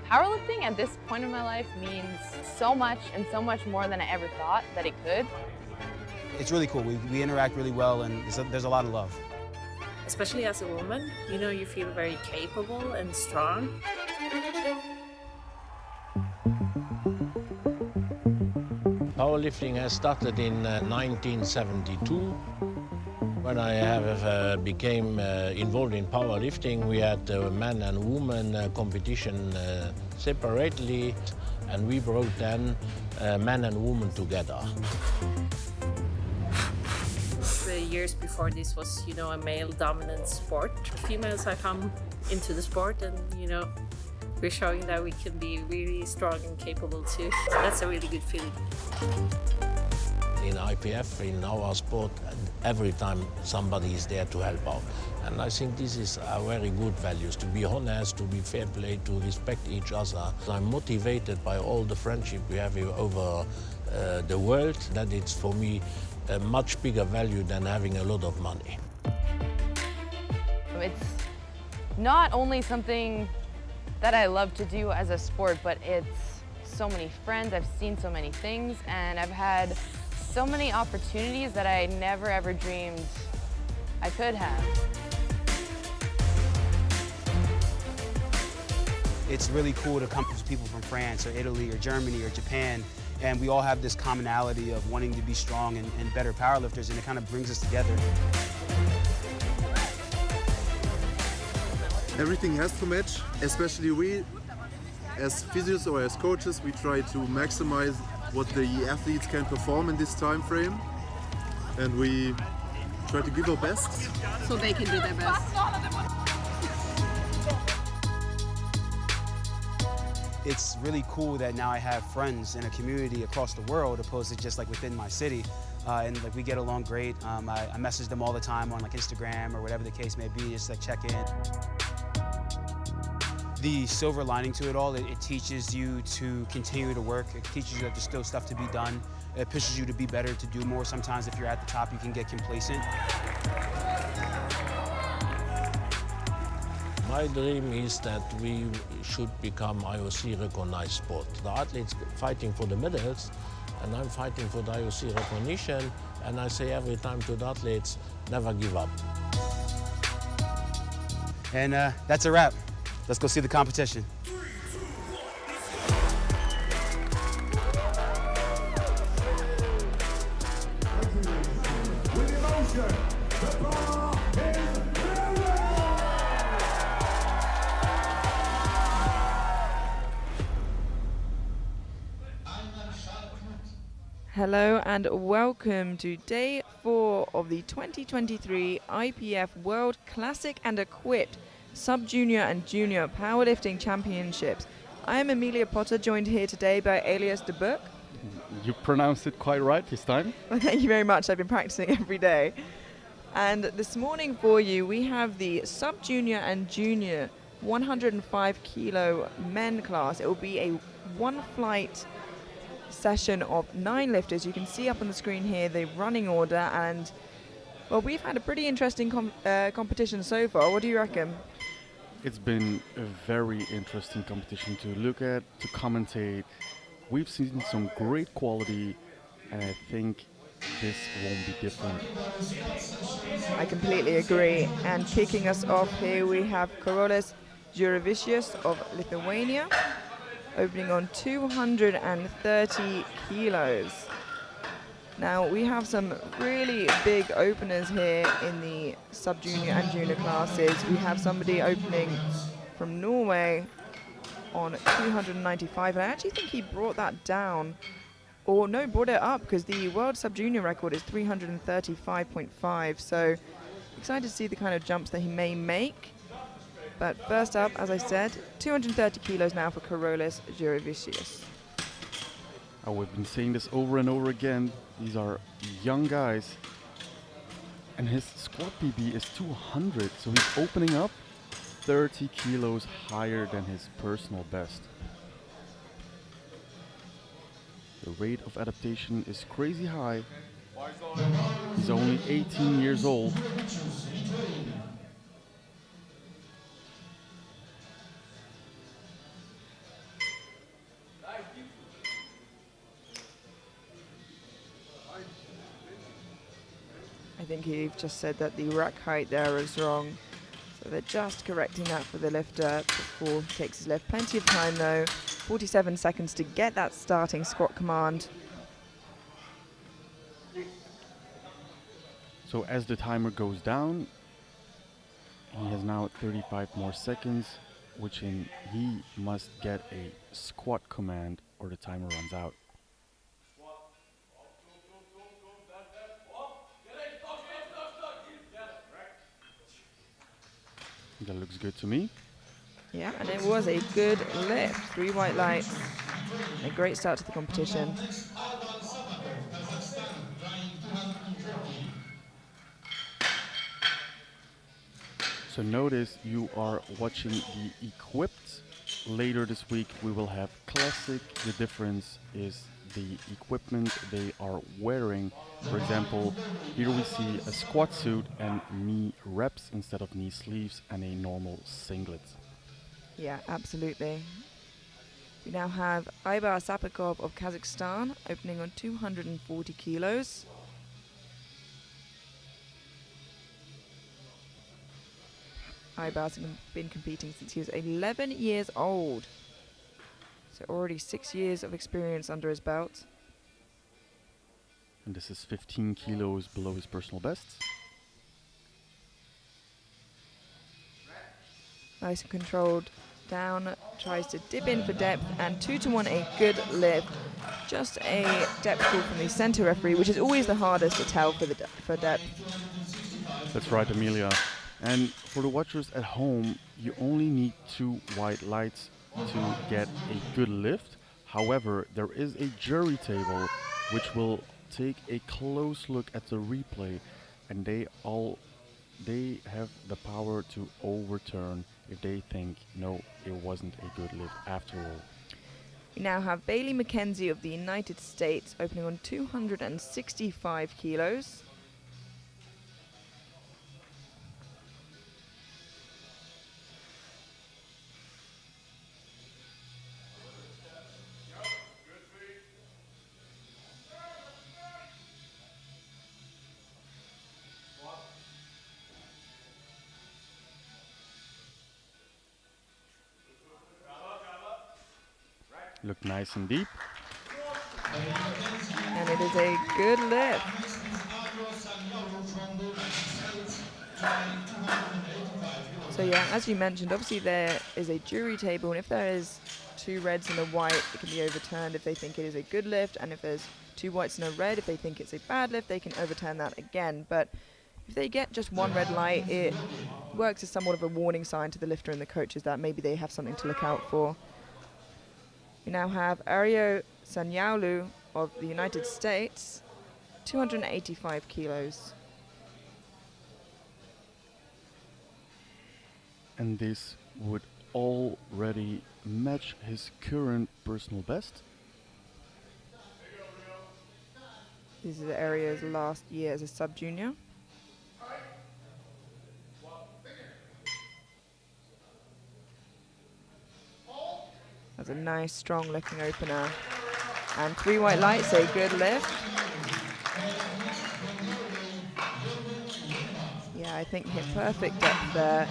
Powerlifting at this point in my life means so much and so much more than I ever thought that it could. It's really cool. We interact really well, and there's a lot of love. Especially as a woman, you feel very capable and strong. Powerlifting has started in 1972. When I became involved in powerlifting, we had men and women competition separately, and we brought then men and women together. The years before this was, a male-dominant sport. Females have come into the sport, and we're showing that we can be really strong and capable too. So that's a really good feeling. In IPF, in our sport, every time somebody is there to help out. And I think this is a very good values, to be honest, to be fair play, to respect each other. I'm motivated by all the friendship we have over the world, that it's for me a much bigger value than having a lot of money. It's not only something that I love to do as a sport, but it's so many friends, I've seen so many things, and I've had so many opportunities that I never ever dreamed I could have. It's really cool to come to people from France or Italy or Germany or Japan, and we all have this commonality of wanting to be strong and better powerlifters, and it kind of brings us together. Everything has to match, especially we, as physios or as coaches, we try to maximize what the athletes can perform in this time frame, and we try to give our best. So they can do their best. It's really cool that now I have friends in a community across the world, opposed to just like within my city. And like we get along great. I message them all the time on like Instagram or whatever the case may be, just like check in. The silver lining to it all, it teaches you to continue to work. It teaches you that there's still stuff to be done. It pushes you to be better, to do more. Sometimes if you're at the top, you can get complacent. My dream is that we should become IOC recognized sport. The athletes fighting for the medals, and I'm fighting for the IOC recognition, and I say every time to the athletes, never give up. And that's a wrap. Let's go see the competition. Hello and welcome to day 4 of the 2023 IPF World Classic and Equipped Sub-Junior and Junior Powerlifting Championships. I am Amelia Potter, joined here today by Elias de Boek. You pronounced it quite right this time. Well, thank you very much. I've been practicing every day. And this morning for you, we have the Sub-Junior and Junior 105 kilo men class. It will be a one-flight session of 9 lifters. You can see up on the screen here the running order, and well, we've had a pretty interesting competition so far. What do you reckon? It's been a very interesting competition to look at, to commentate. We've seen some great quality, and I think this won't be different. I completely agree. And kicking us off here, we have Karolis Juravicius of Lithuania, opening on 230 kilos. Now, we have some really big openers here in the sub-junior and junior classes. We have somebody opening from Norway on 295, and I actually think he brought that down, or no, brought it up, because the world sub-junior record is 335.5, so excited to see the kind of jumps that he may make. But first up, as I said, 230 kilos now for Karolis Juravicius. Oh, we've been saying this over and over again. These are young guys. And his squat PB is 200, so he's opening up 30 kilos higher than his personal best. The rate of adaptation is crazy high. He's only 18 years old. I think you've just said that the rack height there is wrong. So they're just correcting that for the lifter before he takes his lift. Plenty of time though, 47 seconds to get that starting squat command. So as the timer goes down, he has now 35 more seconds, which in he must get a squat command or the timer runs out. That looks good to me. Yeah, and it was a good lift. 3 white lights. A great start to the competition. So notice you are watching the equipped. Later this week we will have classic. The difference is the equipment they are wearing. For example, here we see a squat suit and knee reps instead of knee sleeves and a normal singlet. Yeah, absolutely. We now have Aybar Sapakov of Kazakhstan opening on 240 kilos. Aybar's been competing since he was 11 years old. So already 6 years of experience under his belt. And this is 15 kilos below his personal best. Nice and controlled down, tries to dip in for depth, and 2-to-1, a good lift. Just a depth call from the center referee, which is always the hardest to tell for depth. That's right, Amelia. And for the watchers at home, you only need 2 white lights to get a good lift. However, there is a jury table which will take a close look at the replay, and they have the power to overturn if they think, no, it wasn't a good lift after all. We now have Bailey McKenzie of the United States opening on 265 kilos. Look nice and deep. And it is a good lift. So yeah, as you mentioned, obviously there is a jury table, and if there is 2 reds and a white, it can be overturned if they think it is a good lift, and if there's 2 whites and a red, if they think it's a bad lift, they can overturn that again. But if they get just 1 red light, it works as somewhat of a warning sign to the lifter and the coaches that maybe they have something to look out for. We now have Aryo Sanyaolu of the United States, 285 kilos. And this would already match his current personal best. This is Aryo's last year as a sub-junior. That's a nice, strong looking opener. And 3 white lights, a good lift. Yeah, I think hit perfect depth there.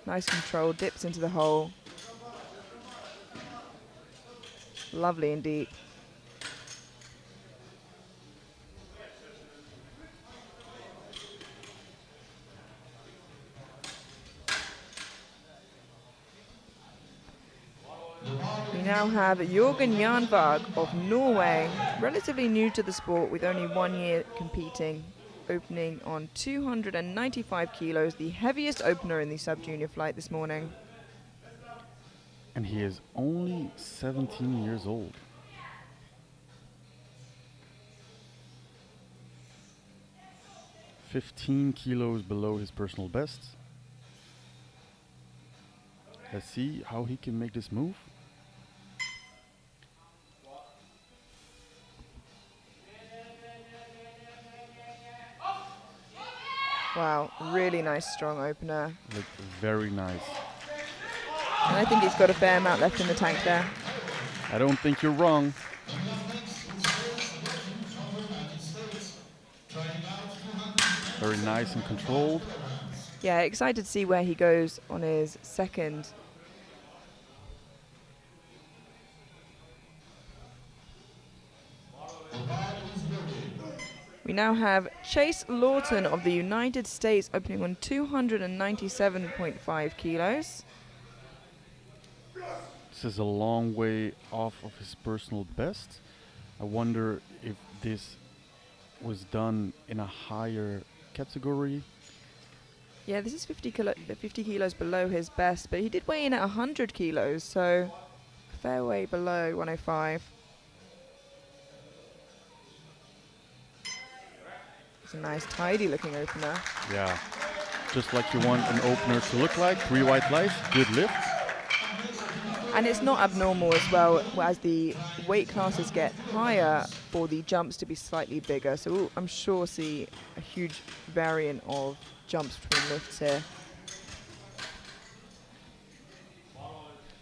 Nice control, dips into the hole. Lovely and deep. We now have Jørgen Jernberg of Norway, relatively new to the sport with only 1 year competing, opening on 295 kilos, the heaviest opener in the sub-junior flight this morning. And he is only 17 years old. "15 kilos below his personal best. Let's see how he can make this move. Wow, really nice strong opener. Looked very nice. And I think he's got a fair amount left in the tank there. I don't think you're wrong. Very nice and controlled. Yeah, excited to see where he goes on his second. We now have Chase Lawton of the United States opening on 297.5 kilos. This is a long way off of his personal best. I wonder if this was done in a higher category. Yeah, this is 50 kilos below his best, but he did weigh in at 100 kilos, so a fair way below 105. It's a nice, tidy looking opener. Yeah, just like you want an opener to look like. 3 white lights, good lift. And it's not abnormal as well, as the weight classes get higher, for the jumps to be slightly bigger. So we'll, I'm sure, see a huge variant of jumps between lifts here.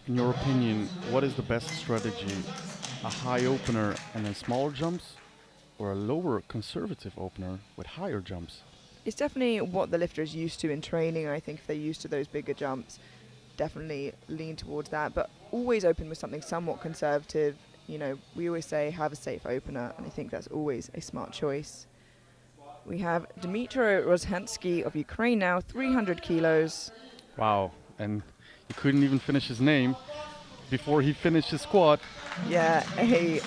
In your opinion, what is the best strategy? A high opener and then smaller jumps, or a lower conservative opener with higher jumps? It's definitely what the lifter is used to in training. I think if they're used to those bigger jumps, definitely lean towards that, but always open with something somewhat conservative. You know, we always say have a safe opener, and I think that's always a smart choice. We have Dmytro Rozhansky of Ukraine now, 300 kilos. Wow, and he couldn't even finish his name before he finished his squat. Yeah, a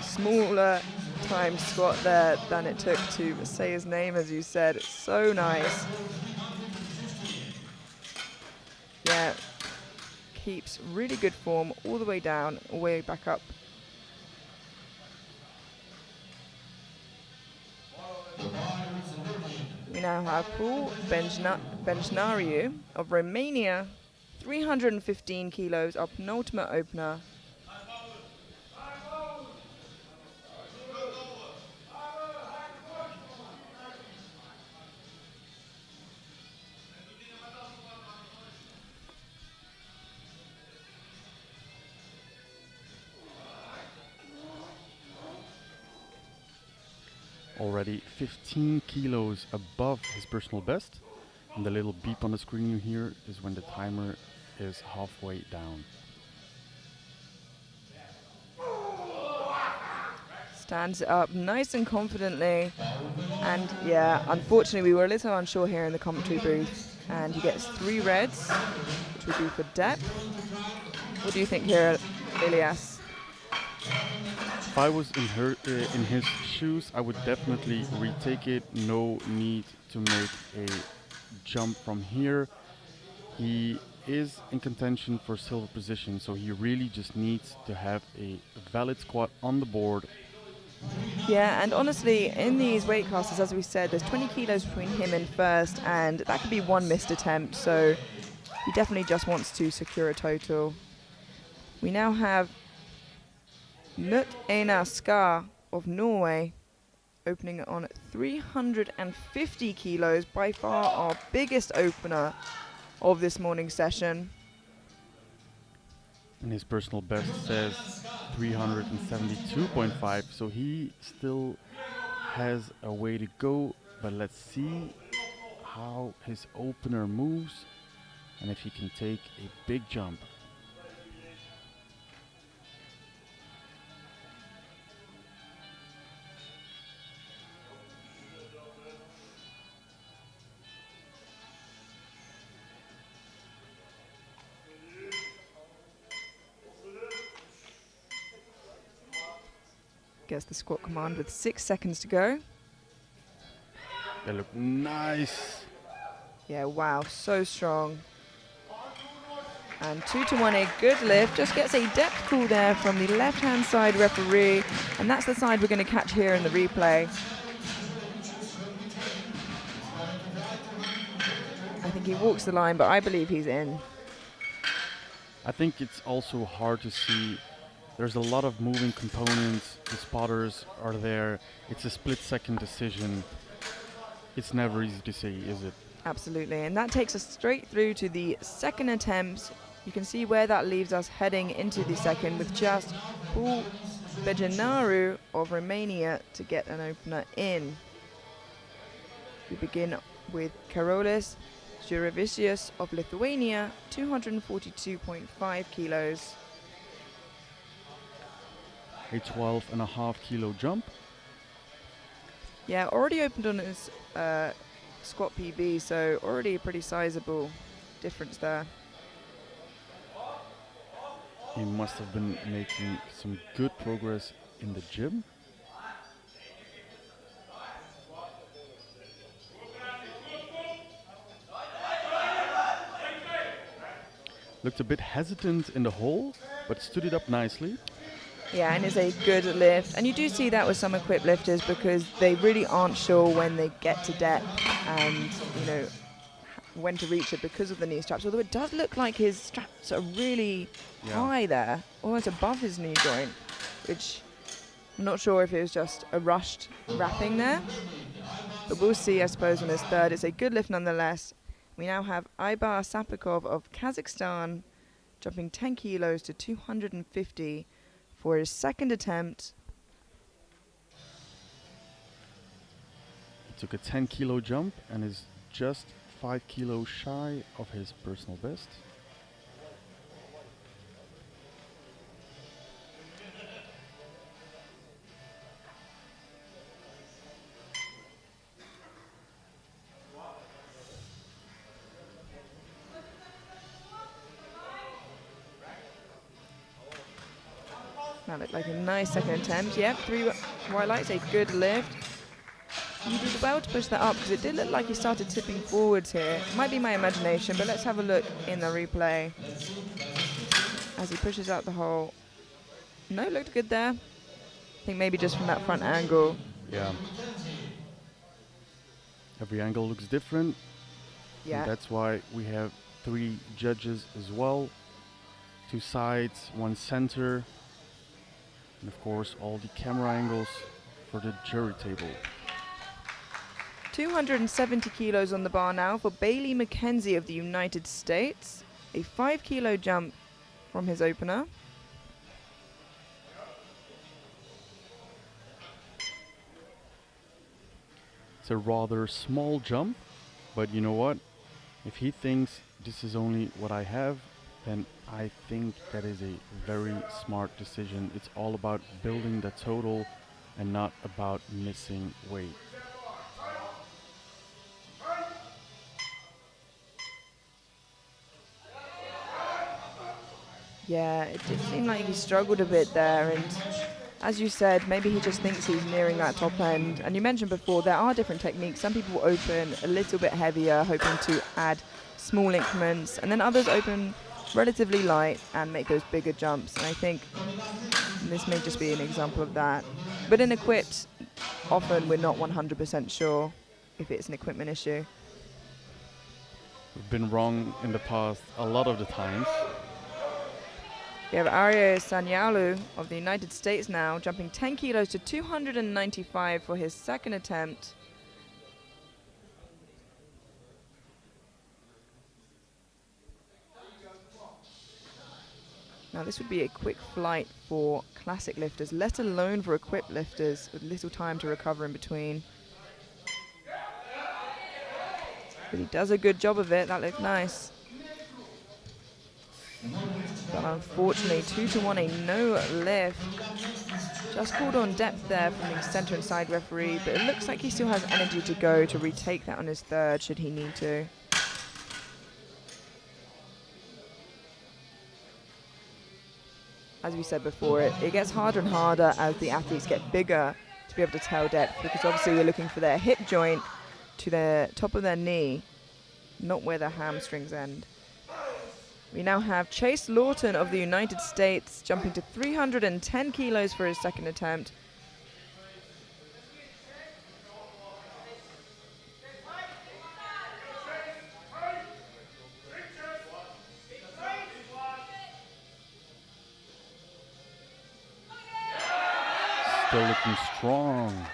smaller time squat there than it took to say his name, as you said. It's so nice. Yeah, keeps really good form all the way down, all the way back up. We now have Paul Benjnariu of Romania, 315 kilos, our penultimate opener. Already 15 kilos above his personal best, and the little beep on the screen you hear is when the timer is halfway down. Stands it up nice and confidently, and yeah, unfortunately we were a little unsure here in the commentary booth, and he gets 3 reds, which would be for depth. What do you think here, Elias? If I was in his shoes, I would definitely retake it. No need to make a jump from here. He is in contention for silver position, so he really just needs to have a valid squat on the board. Yeah, and honestly, in these weight classes, as we said, there's 20 kilos between him and first, and that could be one missed attempt, so he definitely just wants to secure a total. We now have Knut Einar Skar of Norway opening on 350 kilos, by far our biggest opener of this morning session. And his personal best says 372.5, so he still has a way to go, but let's see how his opener moves and if he can take a big jump. Gets the squat command with 6 seconds to go. They look nice. Yeah, wow, so strong. And 2 to 1, a good lift. Just gets a depth call there from the left-hand side referee. And that's the side we're going to catch here in the replay. I think he walks the line, but I believe he's in. I think it's also hard to see. There's a lot of moving components. The spotters are there. It's a split-second decision. It's never easy to say, is it? Absolutely, and that takes us straight through to the second attempt. You can see where that leaves us heading into the second with just Paul Begenaru of Romania to get an opener in. We begin with Karolis Jurevicius of Lithuania, 242.5 kilos. A 12.5 kilo jump. Yeah, already opened on his squat PB, so already a pretty sizable difference there. He must have been making some good progress in the gym. Looked a bit hesitant in the hole, but stood it up nicely. Yeah, and is a good lift. And you do see that with some equipped lifters because they really aren't sure when they get to depth and, you know, when to reach it because of the knee straps. Although it does look like his straps are really high there, almost above his knee joint, which I'm not sure if it was just a rushed wrapping there. But we'll see, I suppose, on his third. It's a good lift nonetheless. We now have Aybar Sapikov of Kazakhstan jumping 10 kilos to 250 for his second attempt. He took a 10 kilo jump and is just 5 kilos shy of his personal best. That looked like a nice second attempt. Yep, 3 white lights, a good lift. He did well to push that up because it did look like he started tipping forwards here. Might be my imagination, but let's have a look in the replay as he pushes out the hole. No, looked good there. I think maybe just from that front angle. Yeah. Every angle looks different. Yeah. And that's why we have 3 judges as well. 2 sides, 1 center. And of course, all the camera angles for the jury table. 270 kilos on the bar now for Bailey McKenzie of the United States. A 5 kilo jump from his opener. It's a rather small jump, but you know what? If he thinks this is only what I have, then I think that is a very smart decision. It's all about building the total and not about missing weight. Yeah, it did seem like he struggled a bit there, and as you said, maybe he just thinks he's nearing that top end. And you mentioned before, there are different techniques. Some people open a little bit heavier, hoping to add small increments, and then others open relatively light and make those bigger jumps. And I think this may just be an example of that. But in equipped, often we're not 100% sure if it's an equipment issue. We've been wrong in the past a lot of the times. We have Arya Sanyalu of the United States now, jumping 10 kilos to 295 for his second attempt. Now this would be a quick flight for classic lifters, let alone for equipped lifters with little time to recover in between. But he does a good job of it, that looked nice. But unfortunately, 2-1, a no lift. Just called on depth there from the center and side referee, but it looks like he still has energy to go to retake that on his third, should he need to. As we said before, it gets harder and harder as the athletes get bigger to be able to tell depth, because obviously you're looking for their hip joint to the top of their knee, not where their hamstrings end. We now have Chase Lawton of the United States jumping to 310 kilos for his second attempt. Still looking strong.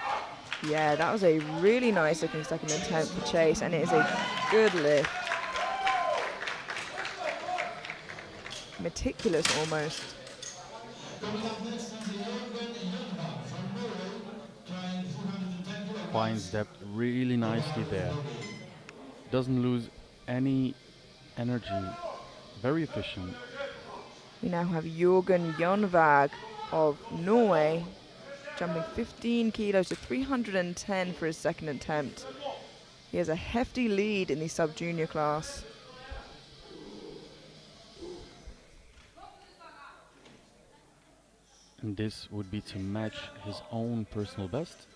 Yeah, that was a really nice looking second attempt for Chase, and it is a good lift. Meticulous almost. Finds depth really nicely there. Doesn't lose any energy. Very efficient. We now have Jorgen Jonvag of Norway jumping 15 kilos to 310 for his second attempt. He has a hefty lead in the sub-junior class. And this would be to match his own personal best.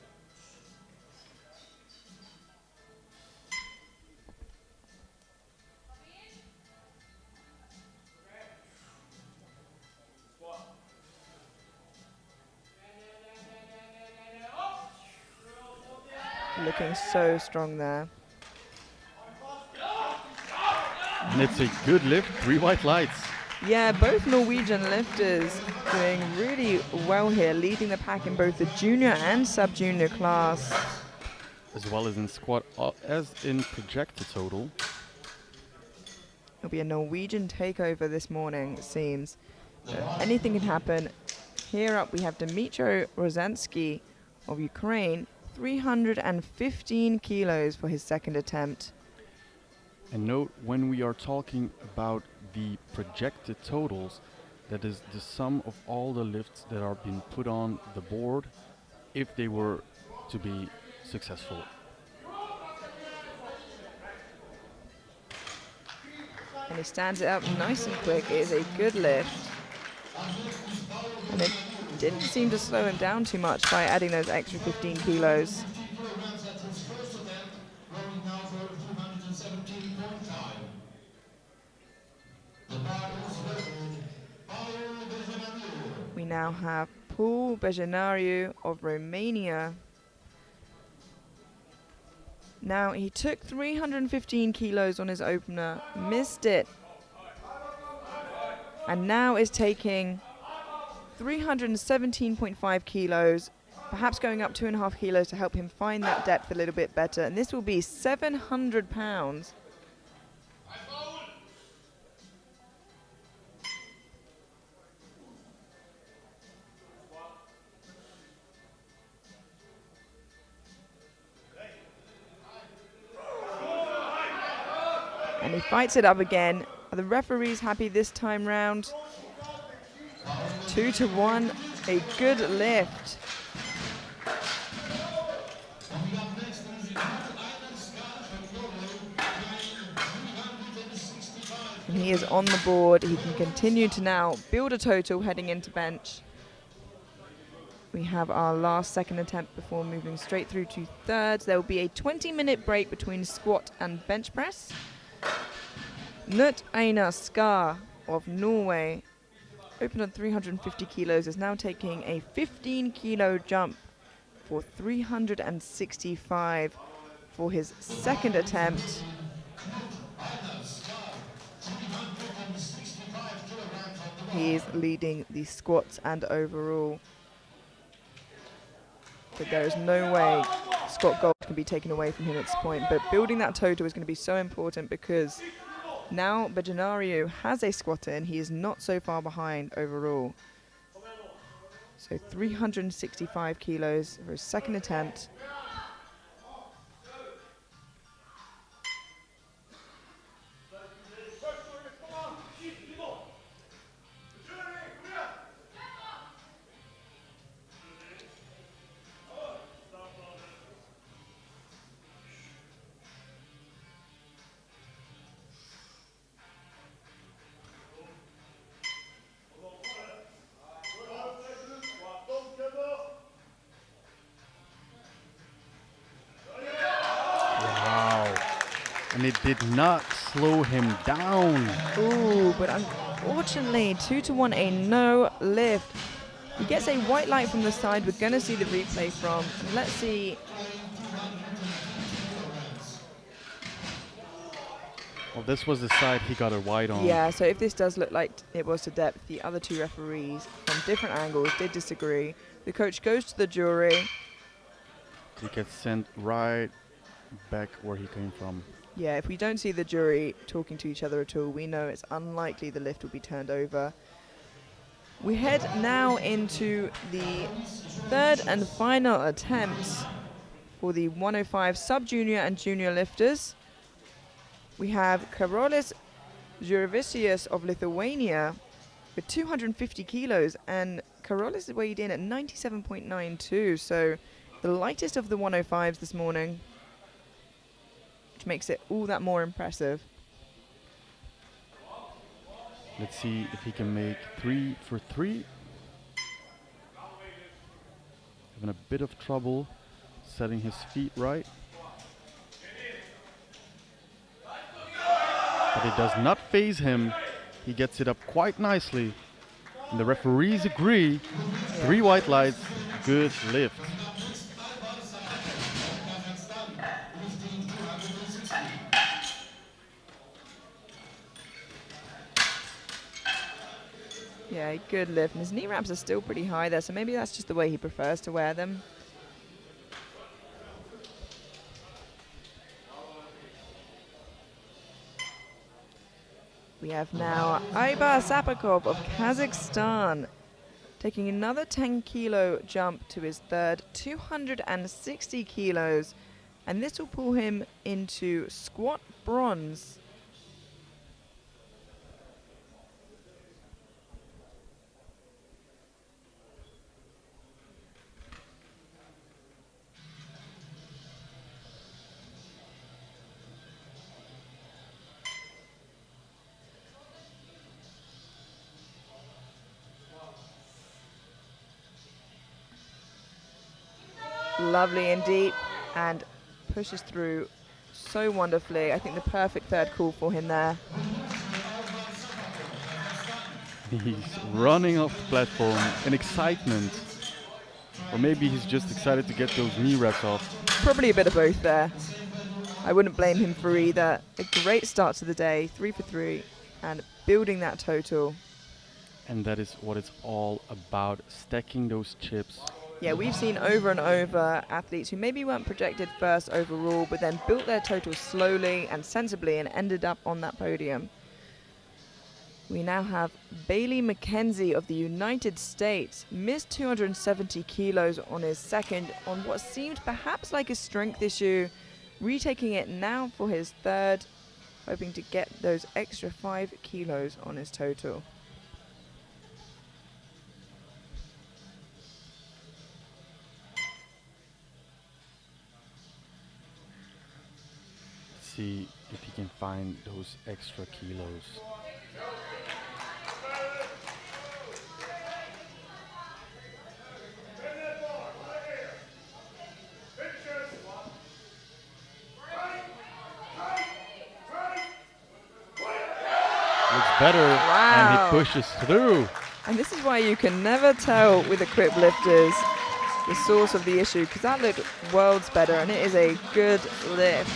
Looking so strong there. And it's a good lift, 3 white lights. Yeah, both Norwegian lifters doing really well here, leading the pack in both the junior and sub-junior class. As well as in squat, as in projected total. It'll be a Norwegian takeover this morning, it seems. Anything can happen. Here up we have Dmytro Rozansky of Ukraine, 315 kilos for his second attempt. And note, when we are talking about the projected totals, that is the sum of all the lifts that are being put on the board if they were to be successful. And he stands it up nice and quick. It is a good lift. And it didn't seem to slow him down too much by adding those extra 15 kilos. We now have Paul Bejenariu of Romania. Now, he took 315 kilos on his opener, missed it, and now is taking 317.5 kilos, perhaps going up 2.5 kilos to help him find that depth a little bit better. And this will be 700 pounds. And he fights it up again. Are the referees happy this time round? 2-1, a good lift. And he is on the board. He can continue to now build a total heading into bench. We have our last second attempt before moving straight through to thirds. There will be a 20-minute break between squat and bench press. Knut Einar Skar of Norway, opened on 350 kilos, is now taking a 15-kilo jump for 365 for his second attempt. He is leading the squats and overall. But there is no way Scott Gold can be taken away from him at this point. But building that total is going to be so important because now Bejenariu has a squat in. He is not so far behind overall. So 365 kilos for his second attempt. And it did not slow him down. Ooh, but unfortunately, 2-1, a no lift. He gets a white light from the side. We're going to see the replay from. And let's see. Well, this was the side he got a white on. Yeah, so if this does look like it was to depth, the other two referees from different angles did disagree. The coach goes to the jury. he gets sent right back where he came from. Yeah, if we don't see the jury talking to each other at all, we know it's unlikely the lift will be turned over. We head now into the third and final attempt for the 105 sub-junior and junior lifters. We have Karolis Jurevicius of Lithuania with 250 kilos, and Karolis is weighed in at 97.92, so the lightest of the 105s this morning, which makes it all that more impressive. Let's see if he can make 3 for 3. Having a bit of trouble setting his feet right. But it does not phase him. He gets it up quite nicely. And the referees agree. 3 white lights, good lift. Yeah, good lift. And his knee wraps are still pretty high there, so maybe that's just the way he prefers to wear them. We have now Aybar Sapakov of Kazakhstan taking another 10 kilo jump to his third, 260 kilos. And this will pull him into squat bronze. Lovely and deep, and pushes through so wonderfully. I think the perfect third call for him there. He's running off the platform in excitement. Or maybe he's just excited to get those knee wraps off. Probably a bit of both there. I wouldn't blame him for either. A great start to the day, 3 for 3, and building that total. And that is what it's all about, stacking those chips. Yeah, we've seen over and over athletes who maybe weren't projected first overall, but then built their total slowly and sensibly and ended up on that podium. We now have Bailey McKenzie of the United States, missed 270 kilos on his second on what seemed perhaps like a strength issue, retaking it now for his third, hoping to get those extra 5 kilos on his total. See if he can find those extra kilos. Looks better, and he pushes through. And this is why you can never tell with equipped lifters the source of the issue, because that looked worlds better, and it is a good lift.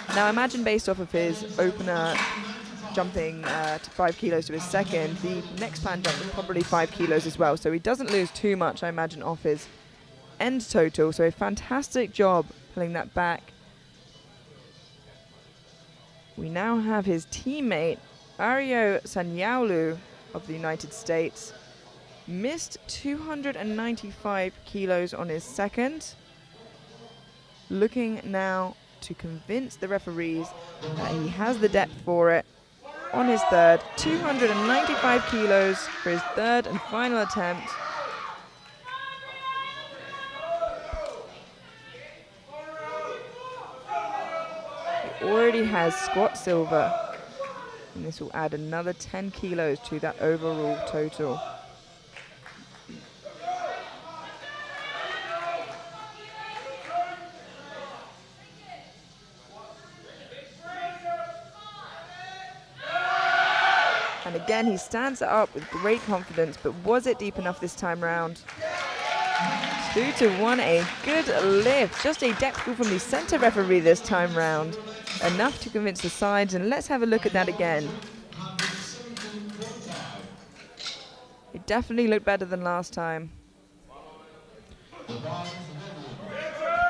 Now imagine based off of his opener jumping to 5 kilos to his second, the next planned jump was probably 5 kilos as well, so he doesn't lose too much, I imagine, off his end total. So a fantastic job pulling that back. We now have his teammate Aryo Sanyaolu of the United States, missed 295 kilos on his second, looking now to convince the referees that he has the depth for it on his third, 295 kilos for his third and final attempt. He already has squat silver, and this will add another 10 kilos to that overall total. And again, he stands it up with great confidence, but was it deep enough this time round? 2-1, a good lift. Just a depth call from the center referee this time round. Enough to convince the sides, and let's have a look at that again. It definitely looked better than last time. You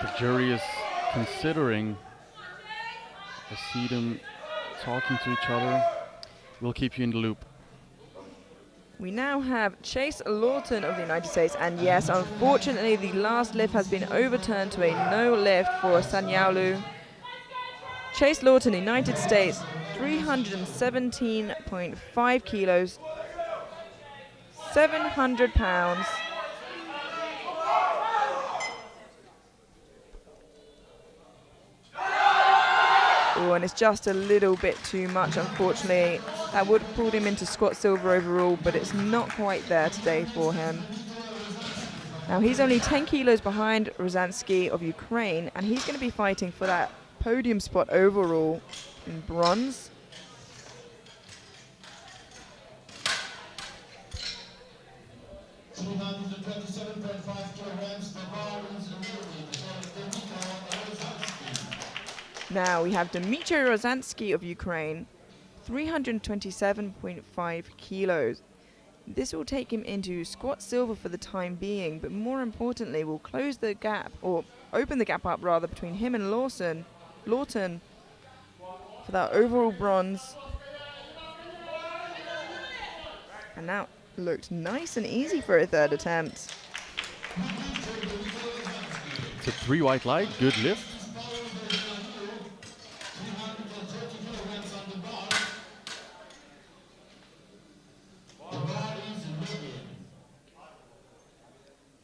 can jury is considering. I see them talking to each other. We'll keep you in the loop. We now have Chase Lawton of the United States, and yes, unfortunately, the last lift has been overturned to a no lift for Sanyaolu. Chase Lawton, United States, 317.5 kilos, 700 pounds. Oh, and it's just a little bit too much, unfortunately. That would have pulled him into squat silver overall, but it's not quite there today for him. Now, he's only 10 kilos behind Rozansky of Ukraine, and he's going to be fighting for that podium spot overall in bronze. Now we have Dmitry Rozansky of Ukraine, 327.5 kilos. This will take him into squat silver for the time being, but more importantly will close the gap, or open the gap up rather, between him and Lawton for that overall bronze. And that looked nice and easy for a third attempt. It's a 3 white light, good lift.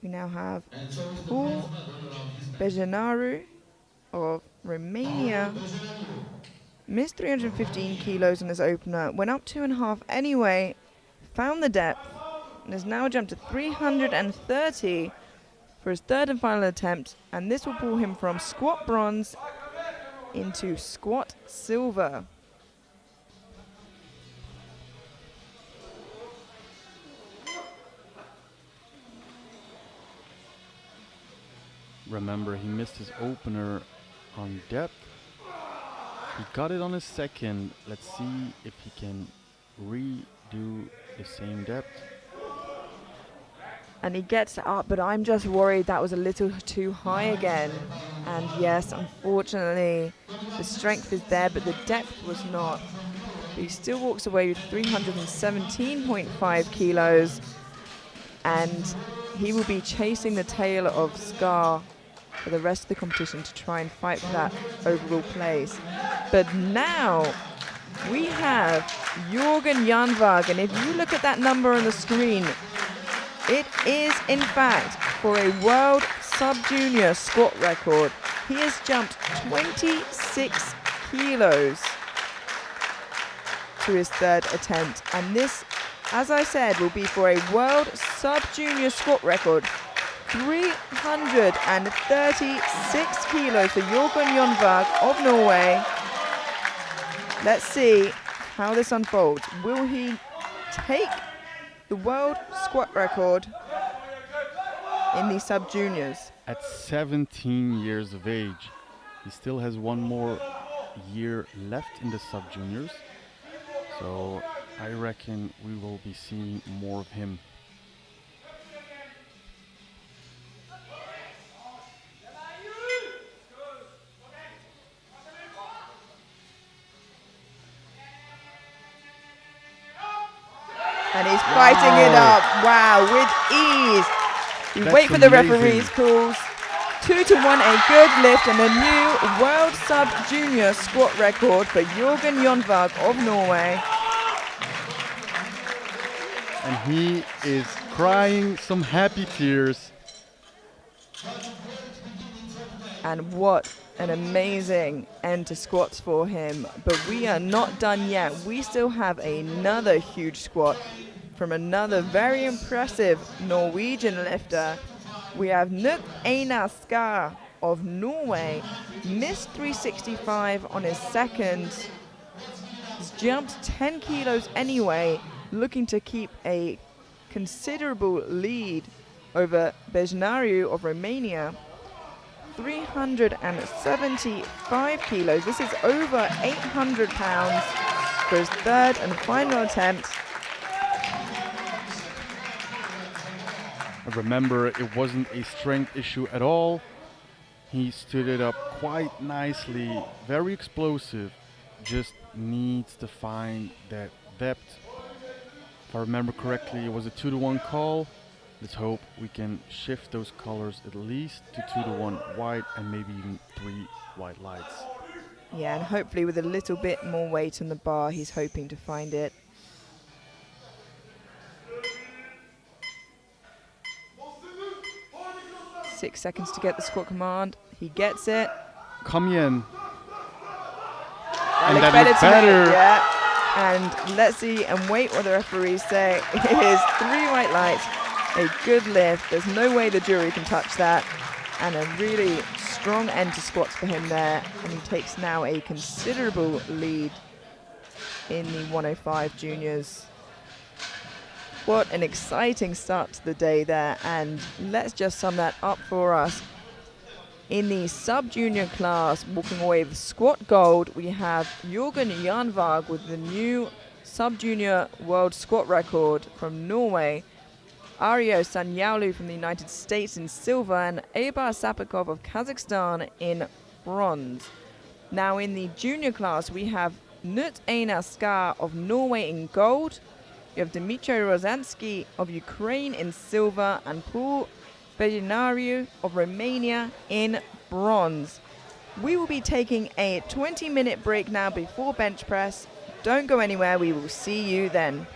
We now have Paul Bejanaru of Romania. Missed 315 kilos in his opener, went up 2.5 anyway, found the depth, and has now jumped to 330 for his third and final attempt, and this will pull him from squat bronze into squat silver. Remember, he missed his opener on depth. He got it on his second. Let's see if he can redo the same depth. And he gets it up, but I'm just worried that was a little too high again. And yes, unfortunately, the strength is there, but the depth was not. But he still walks away with 317.5 kilos. And he will be chasing the tail of Scar for the rest of the competition to try and fight for that overall place. But now we have Jürgen Janvag, and if you look at that number on the screen, it is in fact for a world sub-junior squat record. He has jumped 26 kilos to his third attempt, and this, as I said, will be for a world sub-junior squat record. 336 kilos for Jürgen Janvag of Norway. Let's see how this unfolds. Will he take the world squat record in the sub-juniors? At 17 years of age, he still has one more year left in the sub-juniors. So I reckon we will be seeing more of him. And he's fighting it up. Wow, with ease. We wait for the referee's calls. 2-1, a good lift and a new world sub-junior squat record for Jürgen Janvag of Norway. And he is crying some happy tears. And what an amazing end to squats for him. But we are not done yet. We still have another huge squat from another very impressive Norwegian lifter. We have Knut Einar Skar of Norway. Missed 365 on his second. He's jumped 10 kilos anyway, looking to keep a considerable lead over Bejnariu of Romania. 375 kilos. This is over 800 pounds for his third and final attempt. And remember, it wasn't a strength issue at all. He stood it up quite nicely, very explosive, just needs to find that depth. If I remember correctly, it was a 2-to-1 call. Let's hope we can shift those colors at least to 2-to-1 white and maybe even 3 white lights. Yeah, and hopefully with a little bit more weight on the bar, he's hoping to find it. Six seconds to get the squat command. He gets it. Come in. And that better looked to me, better. yeah. And let's see and wait what the referees say. It is 3 white lights, a good lift. There's no way the jury can touch that. And a really strong end to squats for him there. And he takes now a considerable lead in the 105 juniors. What an exciting start to the day there. And let's just sum that up for us. In the sub-junior class, walking away with squat gold, we have Jørgen Janvag with the new sub-junior world squat record from Norway, Aryo Sanyaolu from the United States in silver, and Ebar Sapikov of Kazakhstan in bronze. Now in the junior class, we have Knut Einar Skar of Norway in gold, you have Dmitry Rozansky of Ukraine in silver, and Paul Bedinariu of Romania in bronze. We will be taking a 20-minute break now before bench press. Don't go anywhere, we will see you then.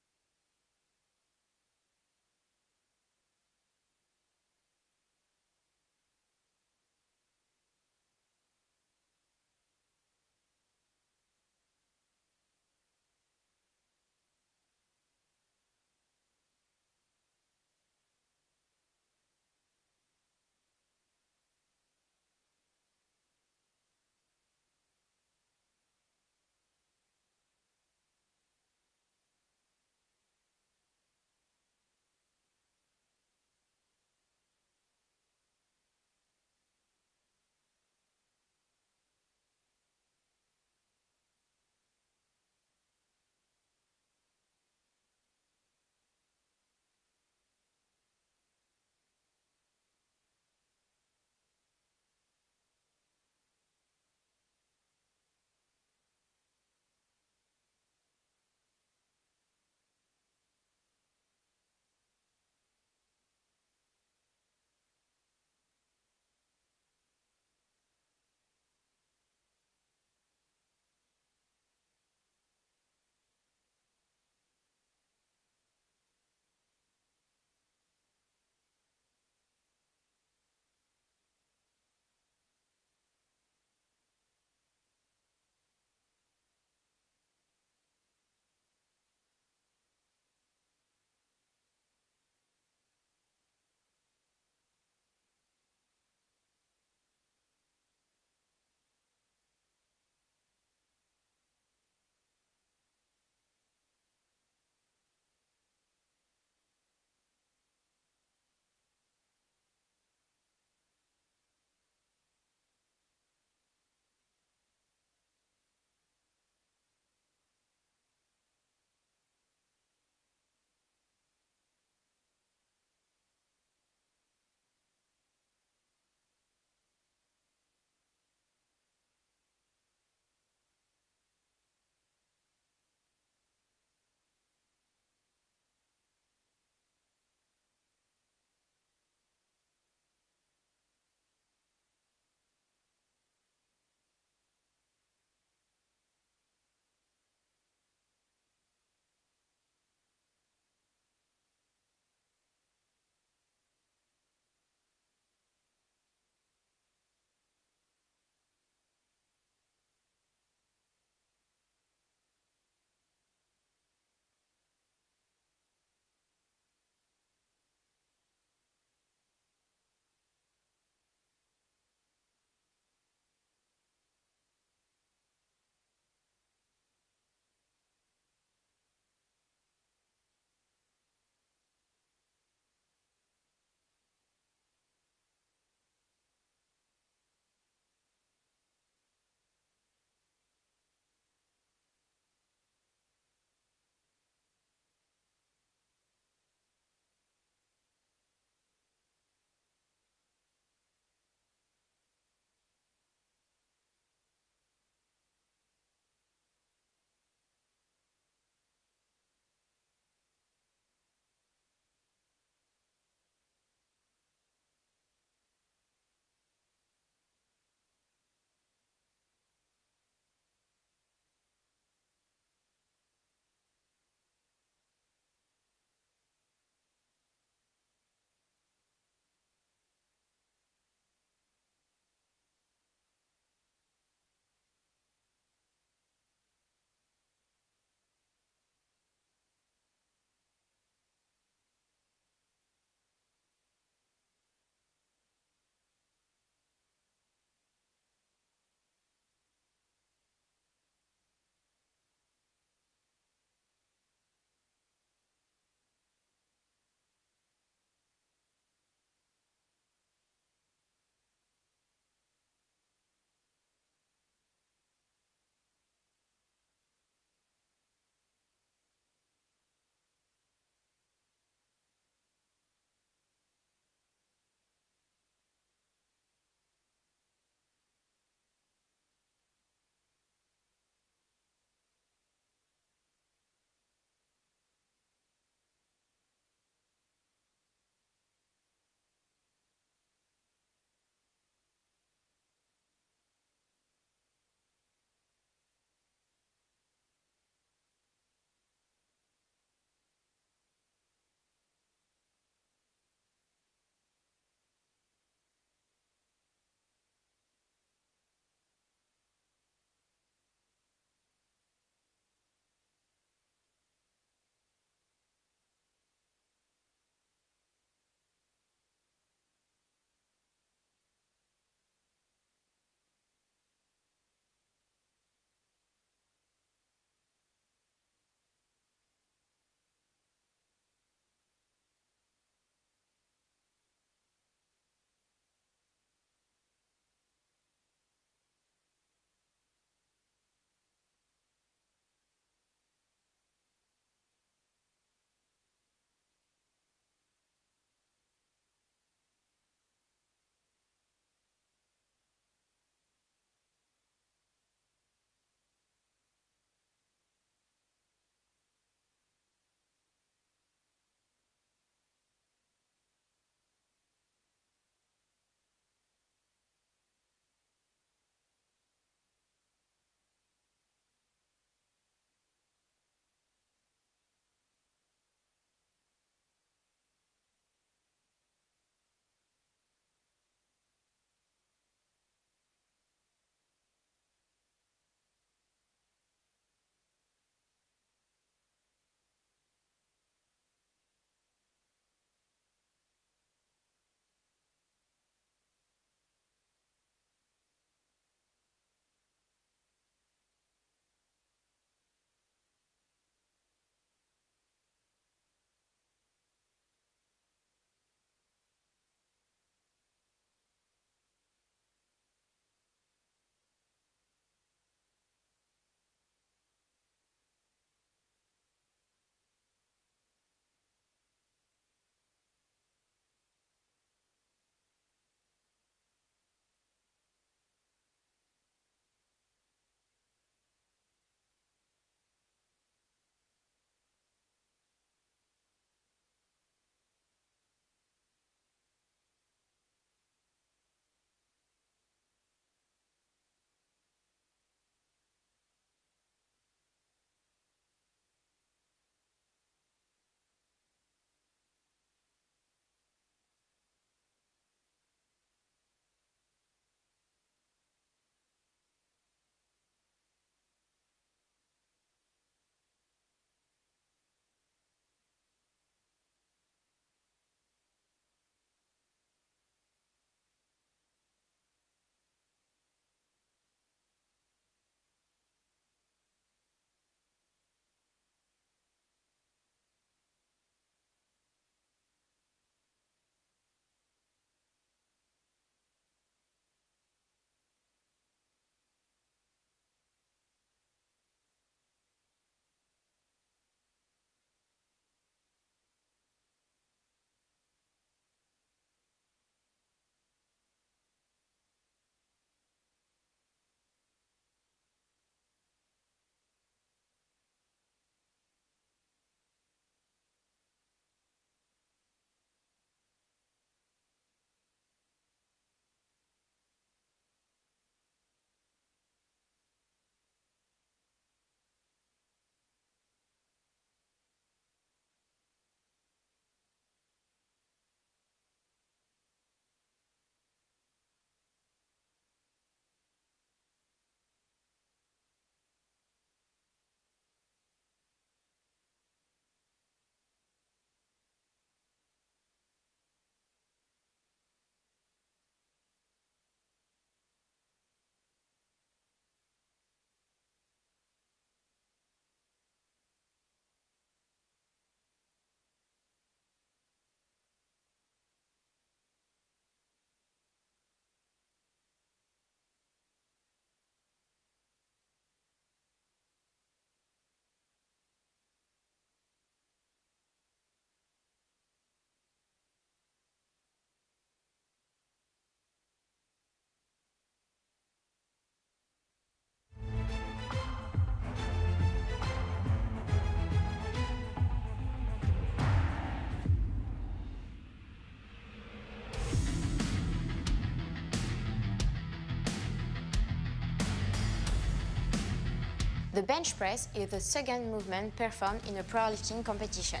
The bench press is the second movement performed in a powerlifting competition.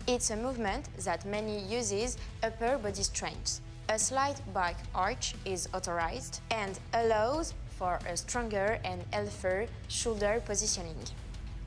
It's a movement that mainly uses upper body strength. A slight back arch is authorized and allows for a stronger and healthier shoulder positioning.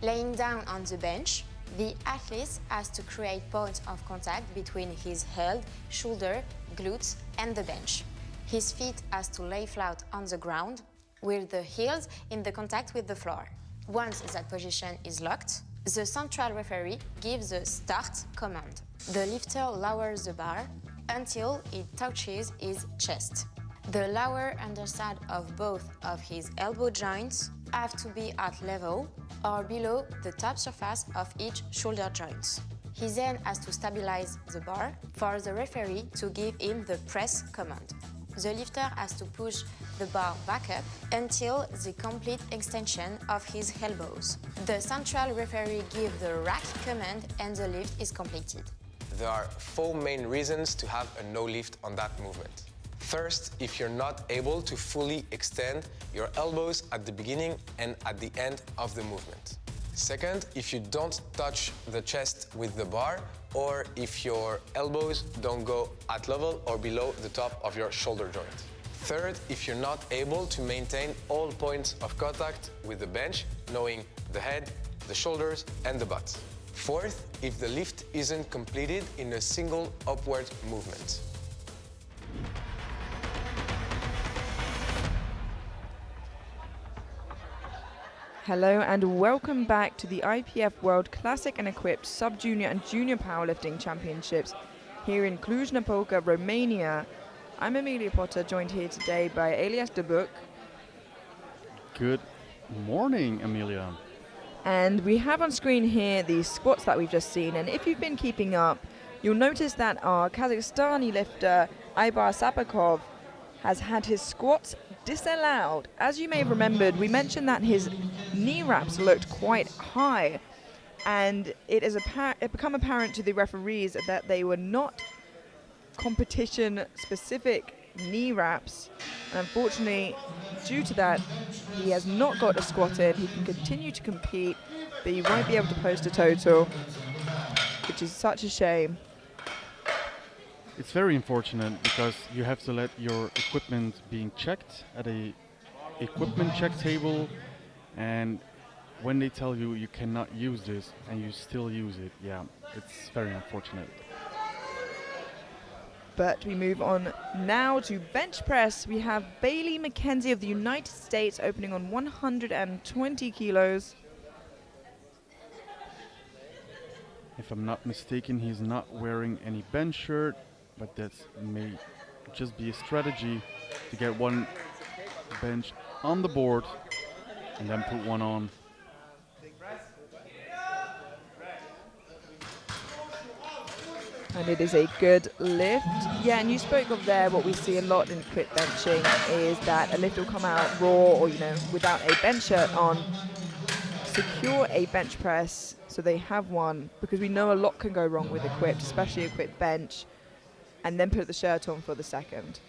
Laying down on the bench, the athlete has to create points of contact between his head, shoulder, glutes and the bench. His feet has to lay flat on the ground with the heels in the contact with the floor. Once that position is locked, the central referee gives the start command. The lifter lowers the bar until it touches his chest. The lower underside of both of his elbow joints have to be at level or below the top surface of each shoulder joint. He then has to stabilize the bar for the referee to give him the press command. The lifter has to push the bar back up until the complete extension of his elbows. The central referee gives the rack command and the lift is completed. There are 4 main reasons to have a no lift on that movement. First, if you're not able to fully extend your elbows at the beginning and at the end of the movement. Second, if you don't touch the chest with the bar, or if your elbows don't go at level or below the top of your shoulder joint. Third, if you're not able to maintain all points of contact with the bench, knowing the head, the shoulders, and the butt. Fourth, if the lift isn't completed in a single upward movement. Hello and welcome back to the IPF World Classic and Equipped Sub-Junior and Junior Powerlifting Championships here in Cluj-Napoca, Romania. I'm Amelia Potter, joined here today by Elias de Boek. Good morning, Amelia. And we have on screen here the squats that we've just seen, and if you've been keeping up, you'll notice that our Kazakhstani lifter, Aybar Sapakov, has had his squats disallowed. As you may have remembered, we mentioned that his knee wraps looked quite high, and it become apparent to the referees that they were not competition-specific knee wraps. And unfortunately, due to that, he has not got a squat in. He can continue to compete, but he won't be able to post a total, which is such a shame. It's very unfortunate because you have to let your equipment being checked at a equipment check table, and when they tell you you cannot use this and you still use it, yeah, it's very unfortunate. But we move on now to bench press. We have Bailey McKenzie of the United States opening on 120 kilos. If I'm not mistaken, he's not wearing any bench shirt, but that may just be a strategy to get one bench on the board and then put one on. And it is a good lift. Yeah, and you spoke of there, what we see a lot in quit benching is that a lift will come out raw or, without a bench shirt on. Secure a bench press so they have one, because we know a lot can go wrong with equipped, especially equipped bench, and then put the shirt on for the second.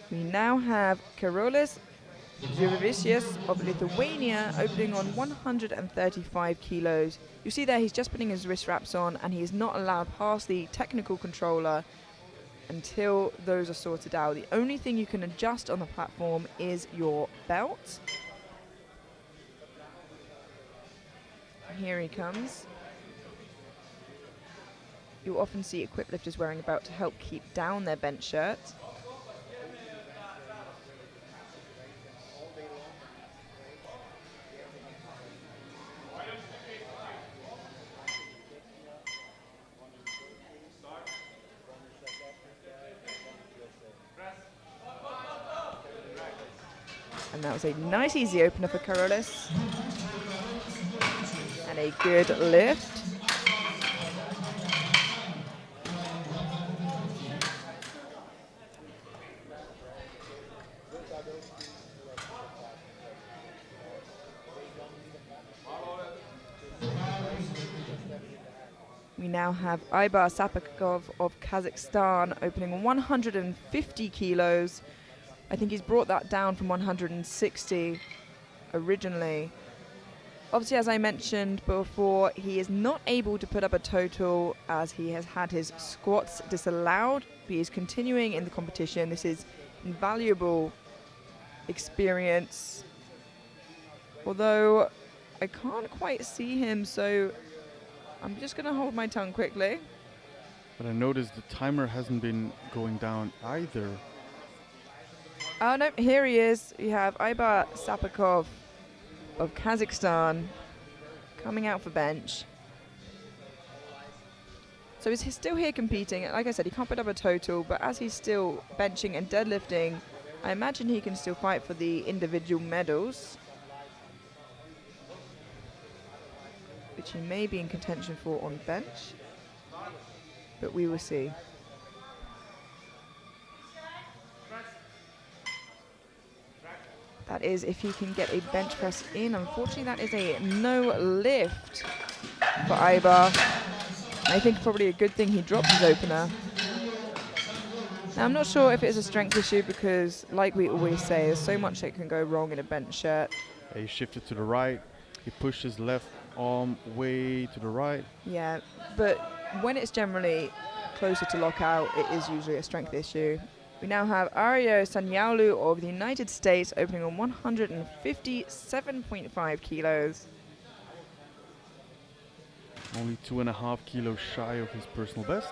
We now have Karolis Jurevicius of Lithuania opening on 135 kilos. You see there he's just putting his wrist wraps on, and he is not allowed past the technical controller until those are sorted out. The only thing you can adjust on the platform is your belt. Here he comes. You often see equipped lifters wearing a belt to help keep down their bench shirt. And that was a nice easy opener for Karolis. And a good lift. We now have Aybar Sapakov of Kazakhstan opening 150 kilos. I think he's brought that down from 160 originally. Obviously, as I mentioned before, he is not able to put up a total as he has had his squats disallowed. He is continuing in the competition. This is invaluable experience. Although I can't quite see him, so I'm just going to hold my tongue quickly. But I noticed the timer hasn't been going down either. Oh no, here he is. You have Aybar Sapakov of Kazakhstan coming out for bench. So he's still here competing. Like I said, he can't put up a total, but as he's still benching and deadlifting, I imagine he can still fight for the individual medals, which he may be in contention for on bench, but we will see. That is if he can get a bench press in. Unfortunately, that is a no lift for Aybar. I think probably a good thing he dropped his opener. Now, I'm not sure if it's a strength issue because, like we always say, there's so much that can go wrong in a bench shirt. He shifted to the right. He pushed his left arm way to the right. Yeah, but when it's generally closer to lockout, it is usually a strength issue. We now have Aryo Sanyaolu of the United States opening on 157.5 kilos. Only 2.5 kilos shy of his personal best.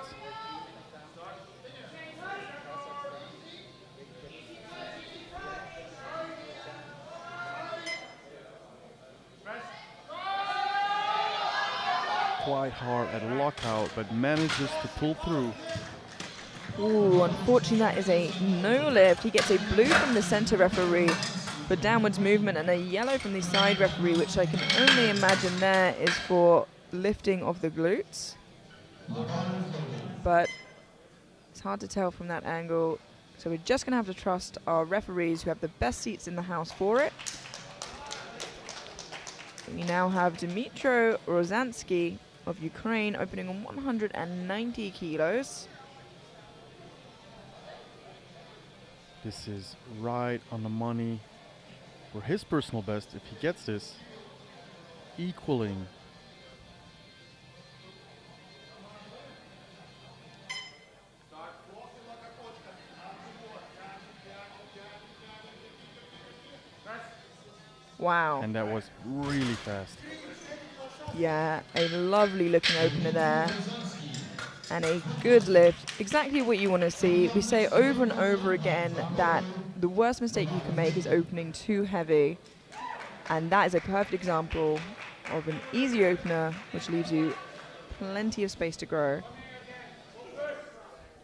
Quite hard at lockout, but manages to pull through. Ooh, unfortunately that is a no lift. He gets a blue from the center referee for downwards movement and a yellow from the side referee, which I can only imagine there is for lifting of the glutes. But it's hard to tell from that angle. So we're just gonna have to trust our referees who have the best seats in the house for it. We now have Dmytro Rozansky of Ukraine opening on 190 kilos. This is right on the money for his personal best if he gets this, equaling. Wow. And that was really fast. Yeah, a lovely looking opener there. And a good lift. Exactly what you want to see. We say over and over again that the worst mistake you can make is opening too heavy. And that is a perfect example of an easy opener, which leaves you plenty of space to grow.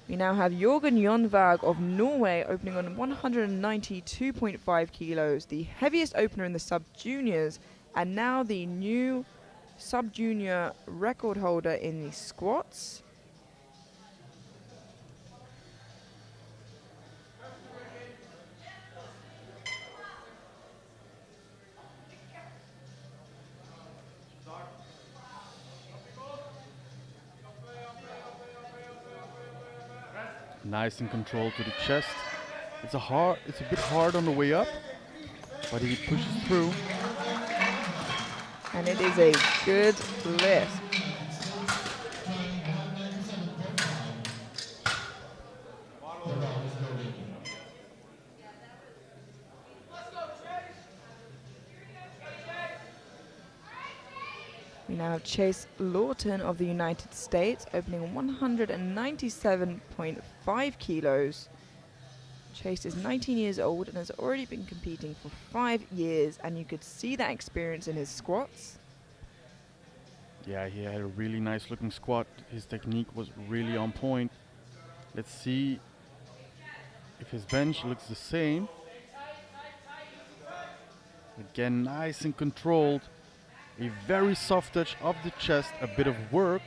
We now have Jorgen Jonvag of Norway opening on 192.5 kilos, the heaviest opener in the sub-juniors, and now the new sub-junior record holder in the squats. Nice and controlled to the chest. It's a bit hard on the way up, but he pushes through. And it is a good lift. We now have Chase Lawton of the United States opening on 197.5 kilos. Chase is 19 years old and has already been competing for 5 years, and you could see that experience in his squats. Yeah, he had a really nice looking squat. His technique was really on point. Let's see if his bench looks the same. Again, nice and controlled. A very soft touch of the chest, a bit of work,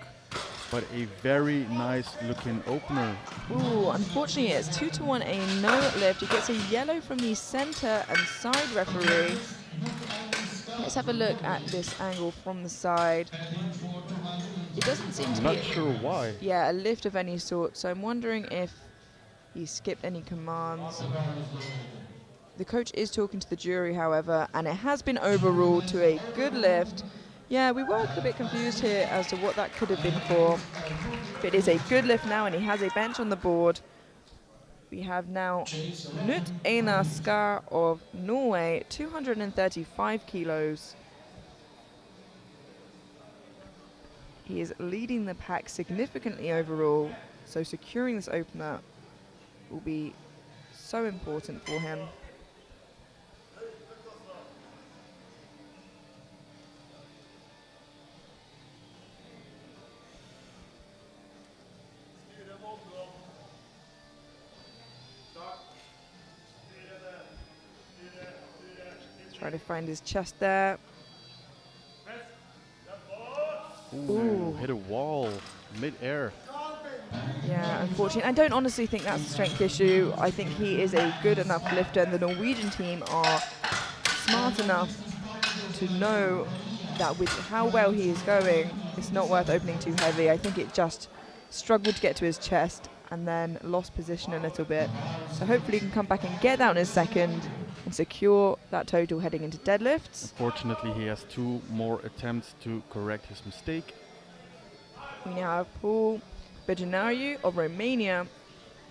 but a very nice looking opener. Ooh, unfortunately it's 2-1, a no lift. He gets a yellow from the center and side referee. Let's have a look at this angle from the side. It doesn't seem to Not be sure why. a lift of any sort, so I'm wondering if he skipped any commands. The coach is talking to the jury, however, and it has been overruled to a good lift. Yeah, we were a bit confused here as to what that could have been for. But it is a good lift now, and he has a bench on the board. We have now Knut Einar Skar of Norway, 235 kilos. He is leading the pack significantly overall, so securing this opener will be so important for him. Trying to find his chest there. Ooh, hit a wall mid-air. Yeah, unfortunately. I don't honestly think that's a strength issue. I think he is a good enough lifter, and the Norwegian team are smart enough to know that with how well he is going, it's not worth opening too heavy. I think it just struggled to get to his chest and then lost position a little bit. So hopefully he can come back and get that on his second and secure that total heading into deadlifts. Unfortunately, he has 2 more attempts to correct his mistake. We now have Paul Bejanariu of Romania,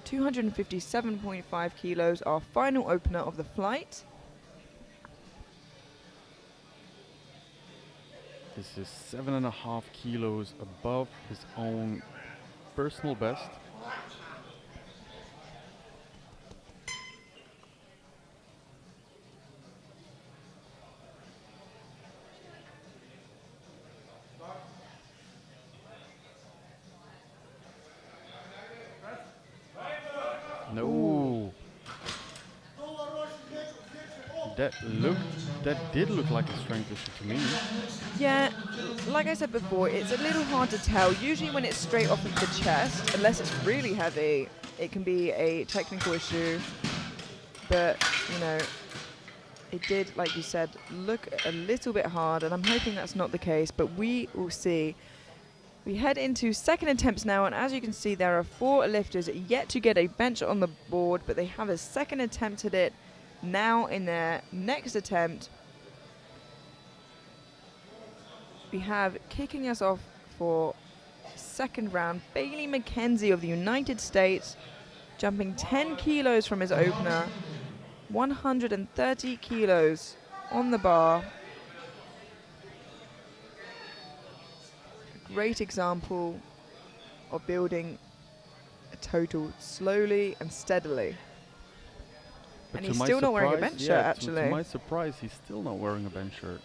257.5 kilos, our final opener of the flight. This is 7.5 kilos above his own personal best. No. That did look like a strength issue to me. Yeah, like I said before, it's a little hard to tell. Usually when it's straight off of the chest, unless it's really heavy, it can be a technical issue. But, you know, it did, like you said, look a little bit hard, and I'm hoping that's not the case, but we will see. We head into second attempts now, and as you can see, there are 4 lifters yet to get a bench on the board, but they have a second attempt at it now in their next attempt. We have kicking us off for second round, Bailey McKenzie of the United States, jumping 10 kilos from his opener, 130 kilos on the bar. A great example of building a total slowly and steadily. But And to he's my still not wearing a bench surprise- shirt, yeah, actually. To my surprise, he's still not wearing a bench shirt.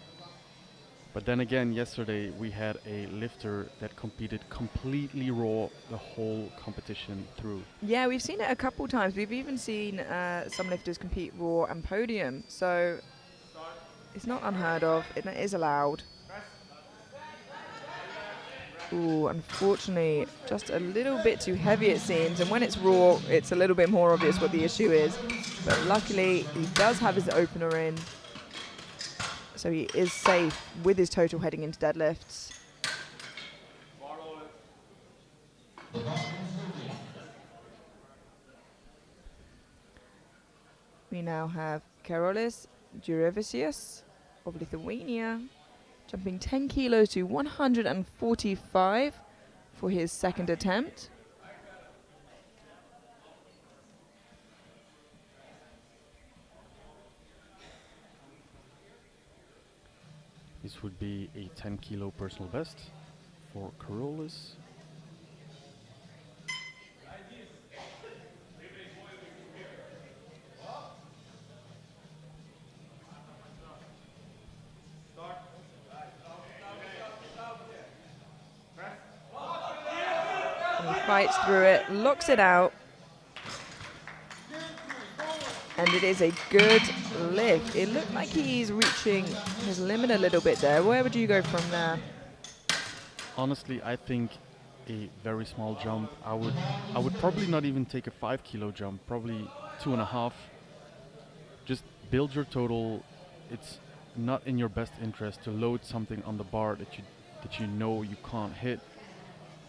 But then again, yesterday we had a lifter that competed completely raw the whole competition through. Yeah, we've seen it a couple times. We've even seen some lifters compete raw and podium. So it's not unheard of. It is allowed. Ooh, unfortunately, just a little bit too heavy it seems. And when it's raw, it's a little bit more obvious what the issue is. But luckily, he does have his opener in. So he is safe with his total heading into deadlifts. We now have Karolis Jurevicius of Lithuania, jumping 10 kilos to 145 for his second attempt. This would be a 10 kilo personal best for Karolis. And he fights through it, locks it out. And it is a good lift. It looked like he's reaching his limit a little bit there. Where would you go from there? Honestly, I think a very small jump. I would probably not even take a 5 kilo jump, probably 2.5. Just build your total. It's not in your best interest to load something on the bar that you know you can't hit.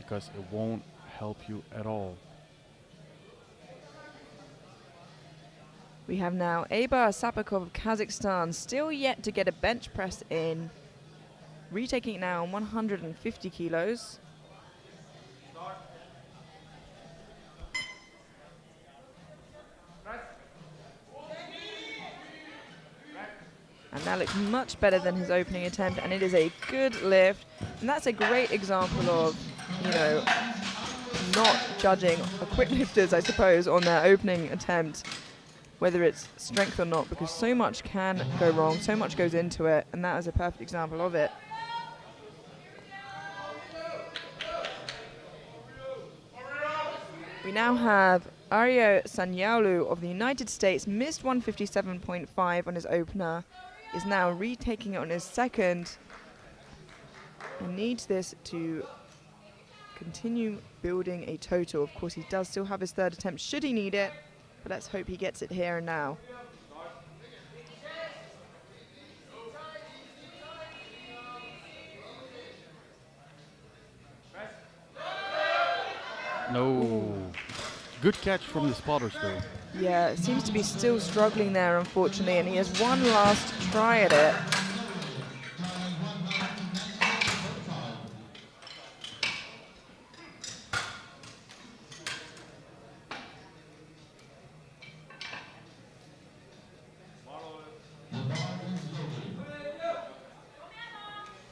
because it won't help you at all. We have now Eibar Sapakov of Kazakhstan, still yet to get a bench press in. Retaking it now on 150 kilos. And that looks much better than his opening attempt, and it is a good lift. And that's a great example of, you know, not judging quick lifters, I suppose, on their opening attempt, whether it's strength or not, because so much can go wrong, so much goes into it, and that is a perfect example of it. We now have Aryo Sanyaolu of the United States, missed 157.5 on his opener, is now retaking it on his second, and needs this to continue building a total. Of course, he does still have his third attempt should he need it, but let's hope he gets it here and now. No. Ooh. Good catch from the spotters though. Yeah, it seems to be still struggling there, unfortunately, and he has one last try at it.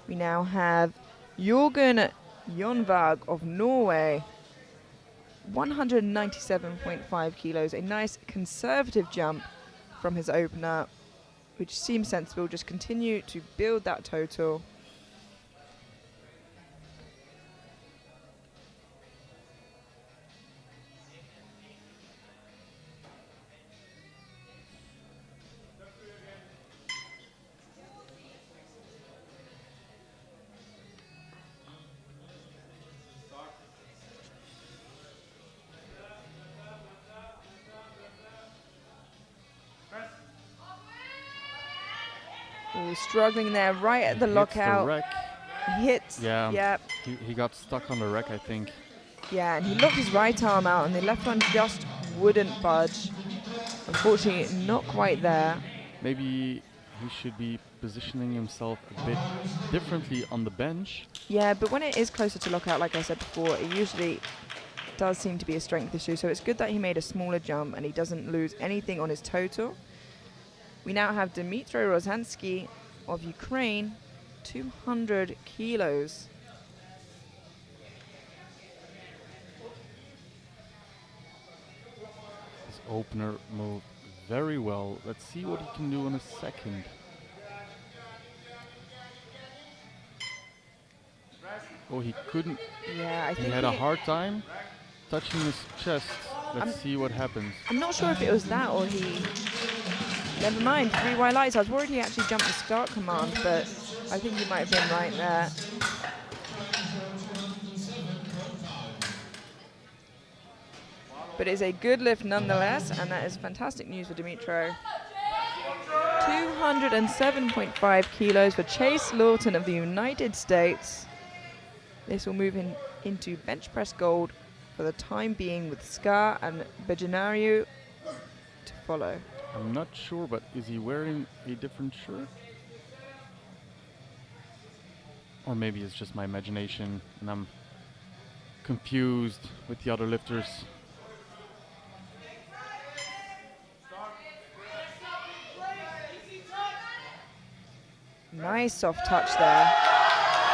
We now have Jørgen Jonvag of Norway, 197.5 kilos, a nice conservative jump from his opener, which seems sensible. Just continue to build that total. Ooh, struggling there right at the lockout. The rack. He hits. Yeah. Yep. He got stuck on the rack, I think. Yeah, and he locked his right arm out, and the left one just wouldn't budge. Unfortunately, not quite there. Maybe he should be positioning himself a bit differently on the bench. Yeah, but when it is closer to lockout, like I said before, it usually does seem to be a strength issue. So it's good that he made a smaller jump and he doesn't lose anything on his total. We now have Dmytro Rozansky of Ukraine, 200 kilos. His opener moved very well. Let's see what he can do in a second. Oh, he couldn't. Yeah, I think he had a hard time touching his chest. Let's see what happens. I'm not sure if it was that or he... Never mind, 3 white lights. I was worried he actually jumped the start command, but I think he might have been right there. But it's a good lift nonetheless, and that is fantastic news for Dmytro. 207.5 kilos for Chase Lawton of the United States. This will move into bench press gold for the time being, with Ska and Bejanariu to follow. I'm not sure, but is he wearing a different shirt? Or maybe it's just my imagination and I'm confused with the other lifters. Nice soft touch there.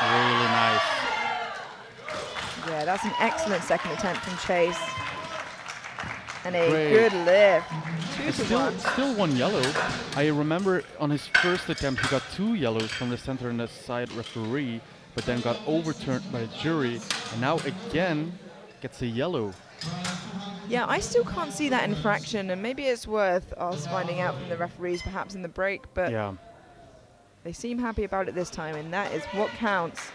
Really nice. Yeah, that's an excellent second attempt from Chase. And a Great. good lift. 2-1. Still 1 yellow. I remember on his first attempt he got 2 yellows from the center and the side referee, but then got overturned by the jury, and now again gets a yellow. Yeah, I still can't see that infraction, and maybe it's worth us finding out from the referees perhaps in the break, but yeah, they seem happy about it this time, and that is what counts.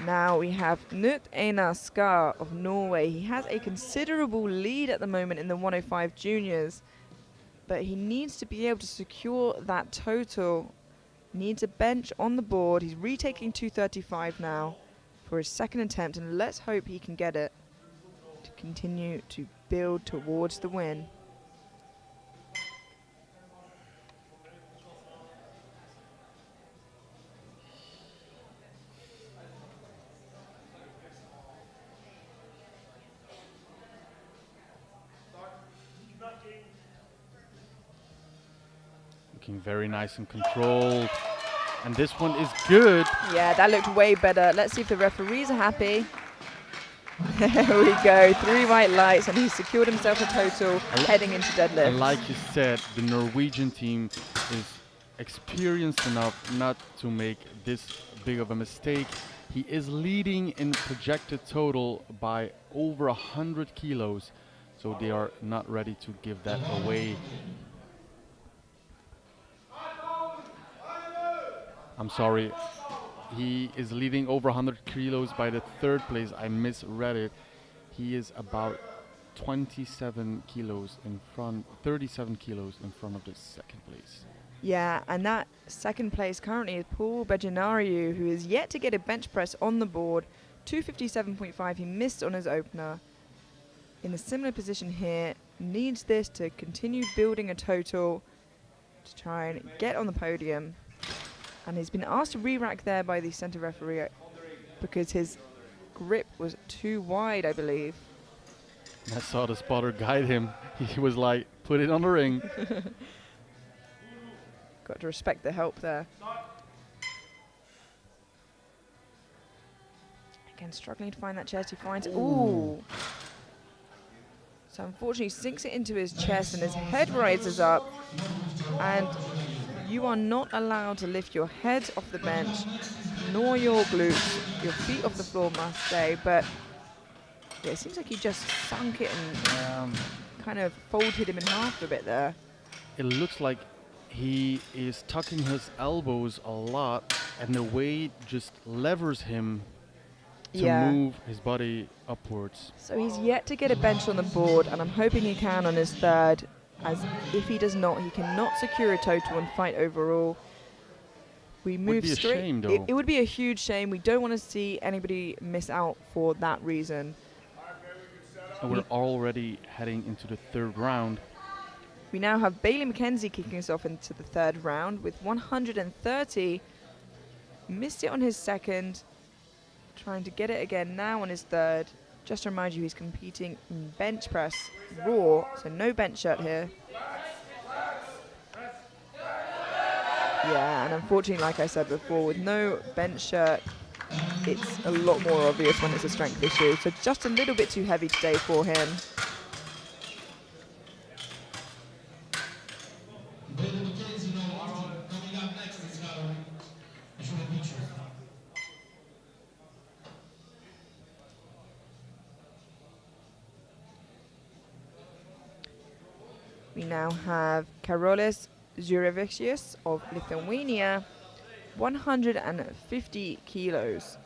Now we have Knut Einar Skar of Norway. He has a considerable lead at the moment in the 105 juniors, but he needs to be able to secure that total. Needs a bench on the board. He's retaking 235 now for his second attempt, and let's hope he can get it to continue to build towards the win. Looking very nice and controlled. And this one is good. Yeah, that looked way better. Let's see if the referees are happy. There we go, 3 white lights, and he's secured himself a total heading into deadlift. And like you said, the Norwegian team is experienced enough not to make this big of a mistake. He is leading in projected total by over 100 kilos, so they are not ready to give that away. I'm sorry, he is leading over 100 kilos by the 3rd place. I misread it. He is about 27 kilos in front, 37 kilos in front of the 2nd place. Yeah, and that 2nd place currently is Paul Bejanariu, who is yet to get a bench press on the board. 257.5, he missed on his opener. In a similar position here, needs this to continue building a total to try and get on the podium. And he's been asked to re-rack there by the center referee because his grip was too wide, I believe. I saw the spotter guide him. He was like, put it on the ring. Got to respect the help there. Again, struggling to find that chest. He finds it. Ooh. So unfortunately, sinks it into his chest and his head rises up. And you are not allowed to lift your head off the bench, nor your glutes. Your feet off the floor must stay. But yeah, it seems like he just sunk it and kind of folded him in half a bit there. It looks like he is tucking his elbows a lot, and the weight just levers him to move his body upwards. So he's yet to get a bench on the board, and I'm hoping he can on his 3rd, as if he does not, he cannot secure a total and fight overall. We move straight. Would be a shame, though. It would be a huge shame. We don't want to see anybody miss out for that reason. And we're already heading into the 3rd round. We now have Bailey McKenzie kicking us off into the 3rd round with 130. Missed it on his 2nd. Trying to get it again now on his 3rd. Just to remind you, he's competing in bench press raw, so no bench shirt here. Yeah, and unfortunately, like I said before, with no bench shirt, it's a lot more obvious when it's a strength issue. So just a little bit too heavy today for him. We now have Karolis Zurevicius of Lithuania, 150 kilos.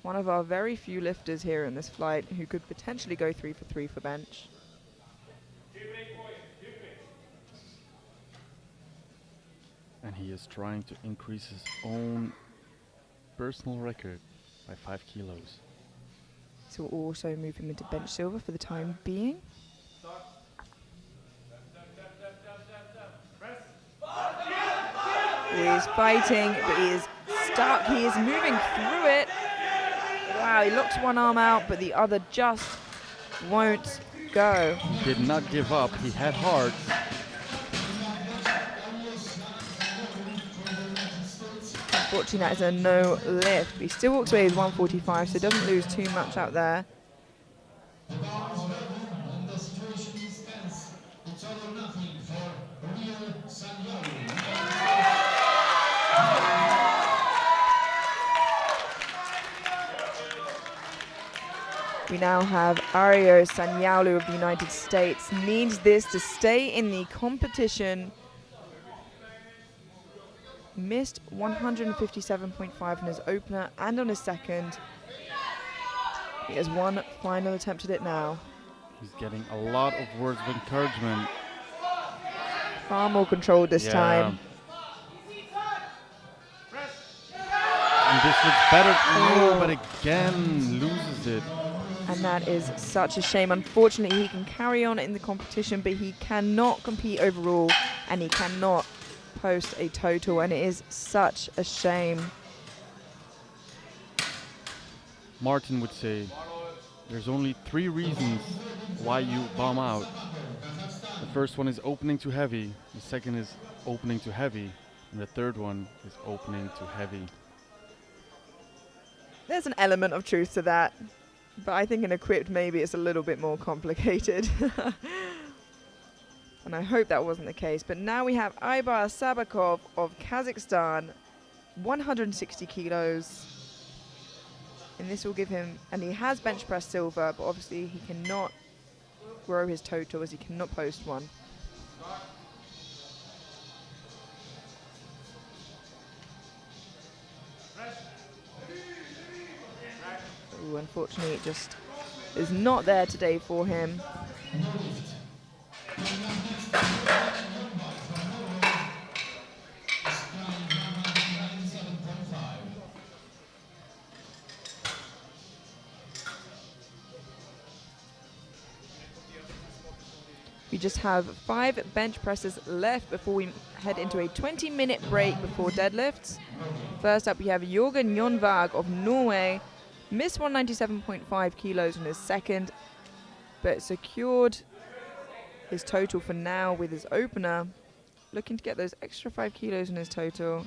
One of our very few lifters here in this flight who could potentially go 3 for 3 for bench. And he is trying to increase his own personal record by 5 kilos. So we'll also move him into bench silver for the time being. He is fighting, but he is stuck. He is moving through it. Wow, he locks one arm out, but the other just won't go. He did not give up. He had heart. Unfortunately, that is a no lift. He still walks away with 145, so doesn't lose too much out there. We now have Ario Sanyalu of the United States. Needs this to stay in the competition. Missed 157.5 on his opener and on his 2nd. He has one final attempt at it now. He's getting a lot of words of encouragement. Far more controlled this time. And this looks better. No, but again loses it. And that is such a shame. Unfortunately, he can carry on in the competition, but he cannot compete overall, and he cannot post a total, and it is such a shame. Martin would say, there's only 3 reasons why you bomb out. The first one is opening too heavy, the second is opening too heavy, and the third one is opening too heavy. There's an element of truth to that, but I think in equipped maybe it's a little bit more complicated. And I hope that wasn't the case. But now we have Aybar Sabakov of Kazakhstan, 160 kilos. And this will give him, and he has bench press silver, but obviously he cannot grow his total as he cannot post one. Ooh, unfortunately it just is not there today for him. We just have 5 bench presses left before we head into a 20-minute break before deadlifts. First up, we have Jorgen Jonvag of Norway. Missed 197.5 kilos in his second, but secured his total for now with his opener. Looking to get those extra 5 kilos in his total.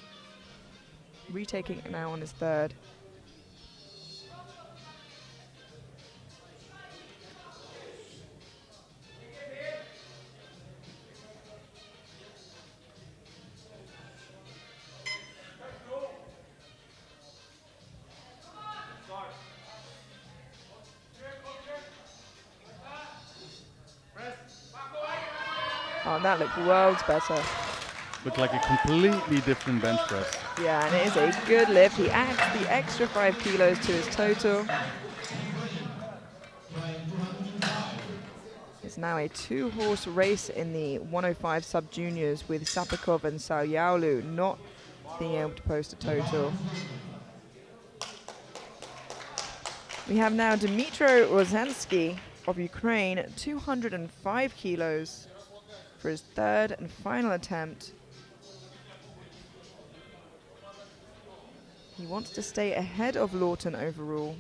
Retaking it now on his third. Oh, that looked worlds better. Looked like a completely different bench press. Yeah, and it is a good lift. He adds the extra 5 kilos to his total. It's now a 2-horse race in the 105 sub-juniors with Sapakov and Saoyaolu not being able to post a total. We have now Dmytro Rozansky of Ukraine, 205 kilos for his third and final attempt. He wants to stay ahead of Lawton overall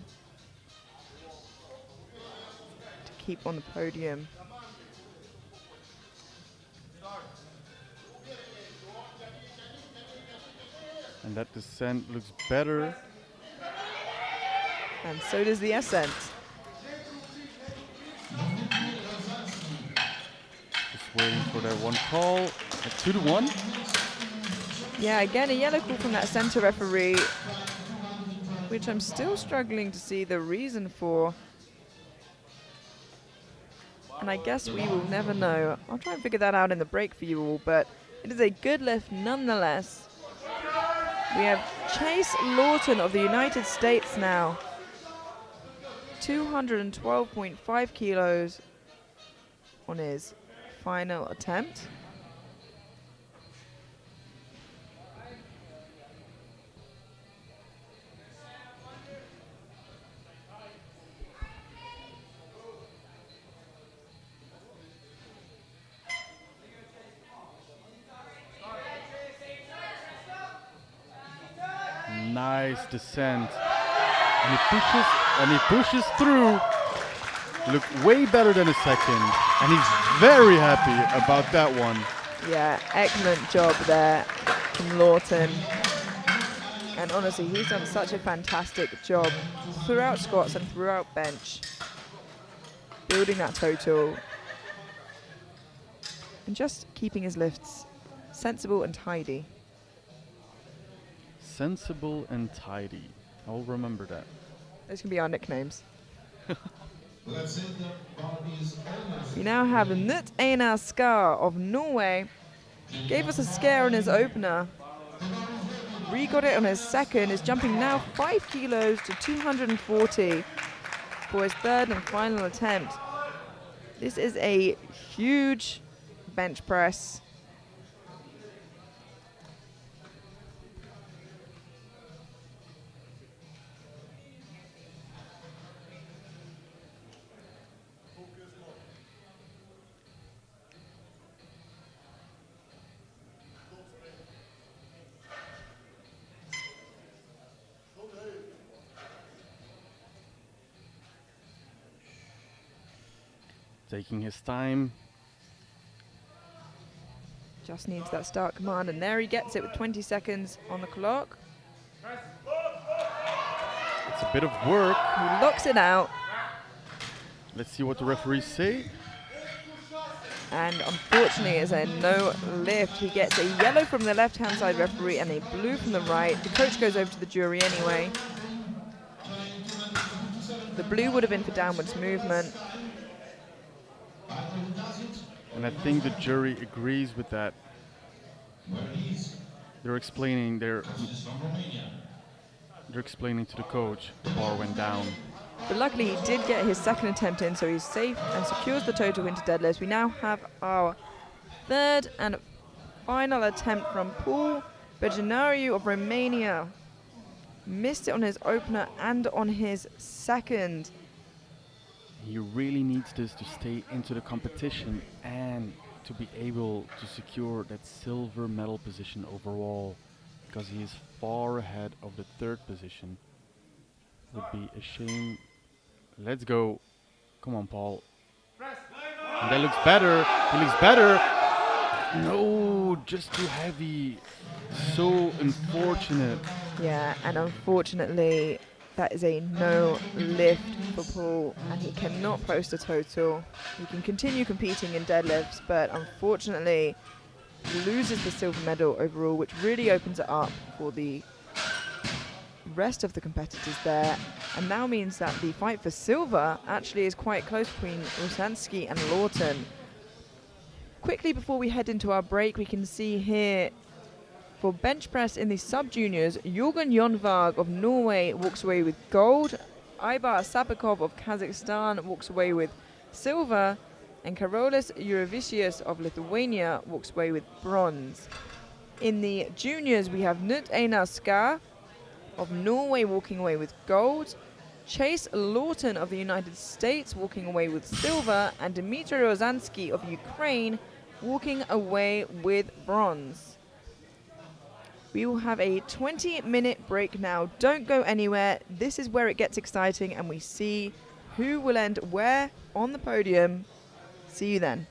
to keep on the podium. And that descent looks better. And so does the ascent. Just waiting for that one call. A 2-1. Yeah, again, a yellow call from that center referee, which I'm still struggling to see the reason for. And I guess we will never know. I'll try and figure that out in the break for you all, but it is a good lift nonetheless. We have Chase Lawton of the United States now. 212.5 kilos on his final attempt. Nice descent. And he pushes through. Looked way better than a second. And he's very happy about that one. Yeah, excellent job there from Lawton. And honestly, he's done such a fantastic job throughout squats and throughout bench, building that total and just keeping his lifts sensible and tidy. Sensible and tidy. I'll remember that. Those can be our nicknames. We now have Knut Einar Skar of Norway. Gave us a scare on his opener. Re-got it on his second, is jumping now 5 kilos to 240 for his third and final attempt. This is a huge bench press. Taking his time. Just needs that start command, and there he gets it with 20 seconds on the clock. It's a bit of work. He locks it out, Let's see what the referees say. and unfortunately it's a no lift. He gets a yellow from the left-hand side referee and a blue from the right. The coach goes over to the jury anyway. The blue would have been for downwards movement. And I think the jury agrees with that. They're explaining to the coach the bar went down. But luckily he did get his second attempt in, so he's safe and secures the total into deadlifts. We now have our third and final attempt from Paul Begenariu of Romania. Missed it on his opener and on his second. He really needs this to stay into the competition and to be able to secure that silver medal position overall, because he is far ahead of the third position. Would be a shame. Let's go. Come on, Paul. And that looks better. He looks better. No, just too heavy. So unfortunate. Yeah, and unfortunately that is a no lift for Paul, and he cannot post a total. He can continue competing in deadlifts, but unfortunately he loses the silver medal overall, which really opens it up for the rest of the competitors there, and now means that the fight for silver actually is quite close between Rosansky and Lawton. Quickly before we head into our break, we can see here for bench press in the sub-juniors, Jorgen Jonvag of Norway walks away with gold, Ibar Sapakov of Kazakhstan walks away with silver, and Karolis Eurovicius of Lithuania walks away with bronze. In the juniors, we have Knut Einar Skar of Norway walking away with gold, Chase Lawton of the United States walking away with silver, and Dmitry Rozansky of Ukraine walking away with bronze. We will have a 20-minute break now. Don't go anywhere. This is where it gets exciting and we see who will end where on the podium. See you then.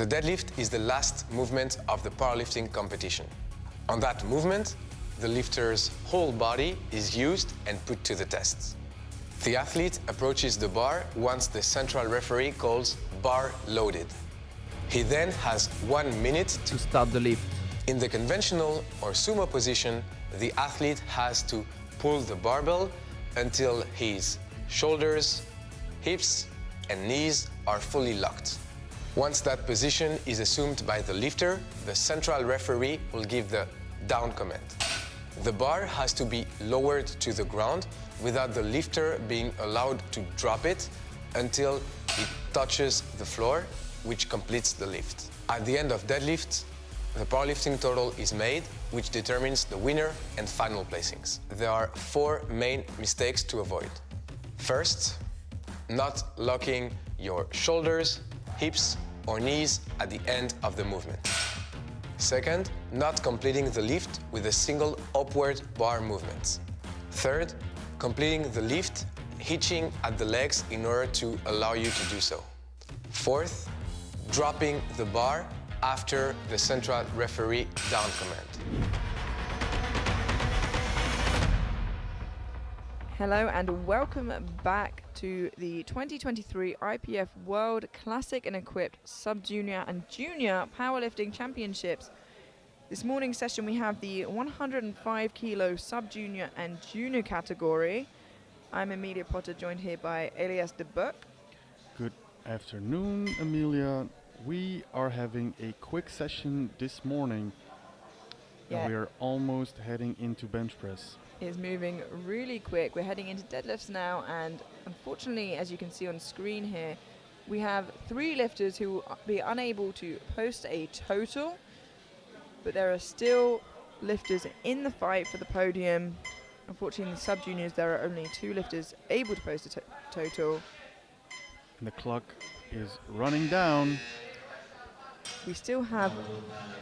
The deadlift is the last movement of the powerlifting competition. On that movement, the lifter's whole body is used and put to the test. The athlete approaches the bar once the central referee calls bar loaded. He then has 1 minute To start the lift. In the conventional or sumo position, the athlete has to pull the barbell until his shoulders, hips, and knees are fully locked. Once that position is assumed by the lifter, the central referee will give the down command. The bar has to be lowered to the ground without the lifter being allowed to drop it until it touches the floor, which completes the lift. At the end of deadlift, the powerlifting total is made, which determines the winner and final placings. There are 4 main mistakes to avoid. First, not locking your shoulders, hips, or knees at the end of the movement. Second, not completing the lift with a single upward bar movement. Third, completing the lift hitching at the legs in order to allow you to do so. Fourth, dropping the bar after the central referee down command. Hello and welcome back to the 2023 IPF World Classic and Equipped Sub-Junior and Junior Powerlifting Championships. This morning's session we have the 105 kilo Sub-Junior and Junior category. I'm Emilia Potter, joined here by Elias de Buck. Good afternoon, Emilia. We are having a quick session this morning. Yeah. And we are almost heading into bench press. Is moving really quick. We're heading into deadlifts now, and unfortunately, as you can see on screen here, we have 3 lifters who will be unable to post a total, but there are still lifters in the fight for the podium. Unfortunately, in the sub-juniors, there are only 2 lifters able to post a total. And the clock is running down. We still have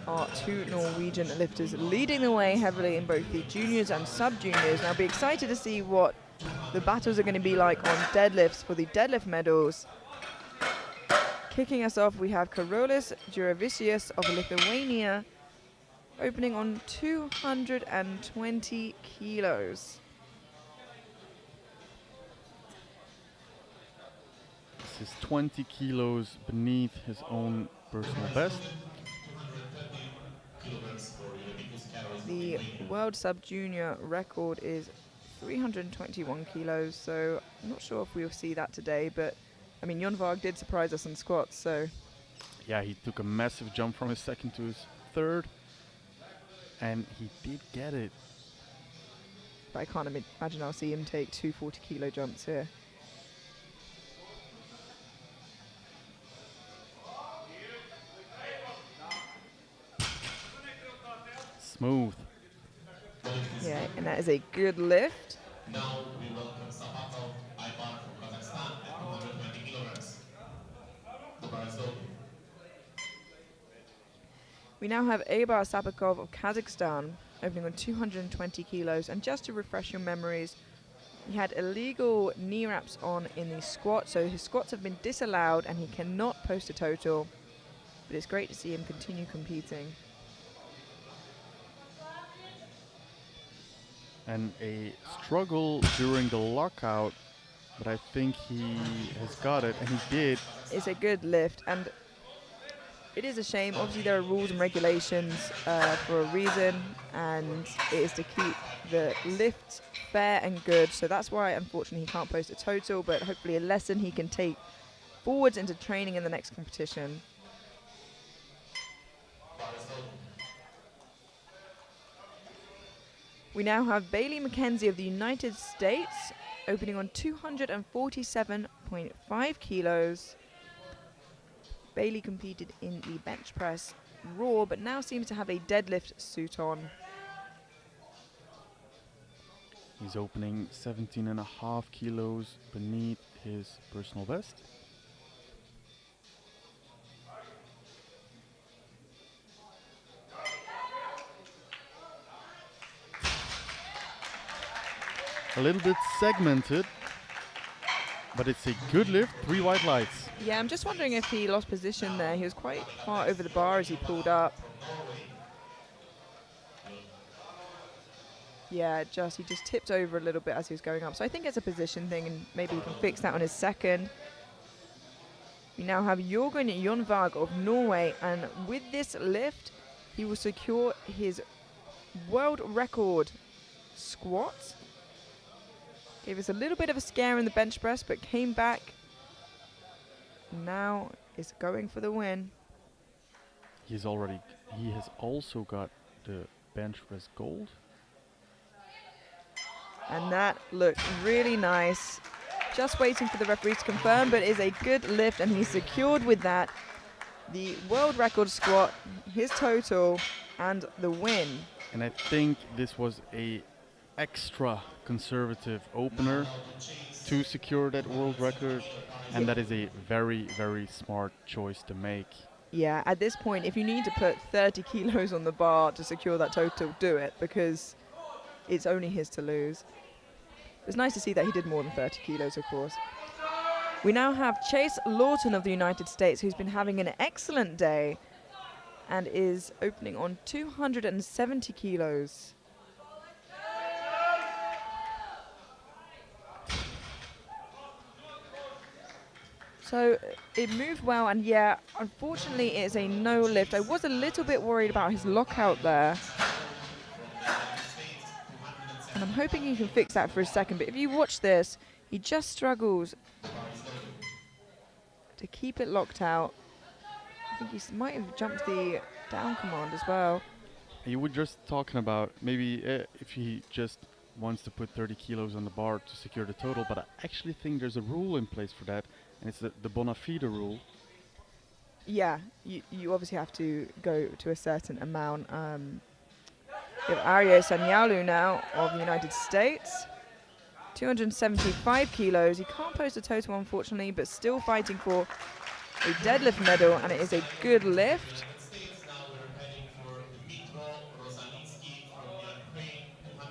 our 2 Norwegian lifters leading the way heavily in both the juniors and sub-juniors. And I'll be excited to see what the battles are going to be like on deadlifts for the deadlift medals. Kicking us off, we have Karolis Juravicius of Lithuania, opening on 220 kilos. This is 20 kilos beneath his own personal best. The world sub-junior record is 321 kilos, so I'm not sure if we'll see that today, but I mean, Jon Varg did surprise us on squats, so. Yeah, he took a massive jump from his second to his third, and he did get it. But I can't imagine I'll see him take 2 40 kilo jumps here. Smooth. Yeah, and that is a good lift. Now we welcome Sapatov Ivan from Kazakhstan at 220 kilograms. The bar is open. We now have Eibar Sapakov of Kazakhstan opening on 220 kilos. And just to refresh your memories, he had illegal knee wraps on in the squat, so his squats have been disallowed and he cannot post a total. But it's great to see him continue competing. And a struggle during the lockout, but I think he has got it, and he did. It's a good lift, and it is a shame. Obviously, there are rules and regulations for a reason, and it is to keep the lifts fair and good. So that's why, unfortunately, he can't post a total, but hopefully a lesson he can take forwards into training in the next competition. We now have Bailey McKenzie of the United States opening on 247.5 kilos. Bailey competed in the bench press raw, but now seems to have a deadlift suit on. He's opening 17.5 kilos beneath his personal best. A little bit segmented, but it's a good lift, 3 white lights. Yeah, I'm just wondering if he lost position there. He was quite far over the bar as he pulled up. Yeah, he just tipped over a little bit as he was going up. So I think it's a position thing, and maybe he can fix that on his second. We now have Jorgen Jonvag of Norway, and with this lift, he will secure his world record squat. Gave us a little bit of a scare in the bench press, but came back. Now is going for the win. He has also got the bench press gold. And that looked really nice. Just waiting for the referee to confirm, but is a good lift, and he's secured with that the world record squat, his total, and the win. And I think this was a extra conservative opener to secure that world record, and that is a very, very smart choice to make. Yeah, at this point, if you need to put 30 kilos on the bar to secure that total, do it, because it's only his to lose. It's nice to see that he did more than 30 kilos, of course. We now have Chase Lawton of the United States, who's been having an excellent day and is opening on 270 kilos. So it moved well, and yeah, unfortunately it is a no lift. I was a little bit worried about his lockout there, and I'm hoping he can fix that for a second. But if you watch this, he just struggles to keep it locked out. I think he might have jumped the down command as well. You were just talking about maybe if he just wants to put 30 kilos on the bar to secure the total, but I actually think there's a rule in place for that, and it's the bona fide rule. Yeah, you obviously have to go to a certain amount. We have Aryo Sanyalu now of the United States. 275 kilos. He can't post a total, unfortunately, but still fighting for a deadlift medal, and it is a good lift.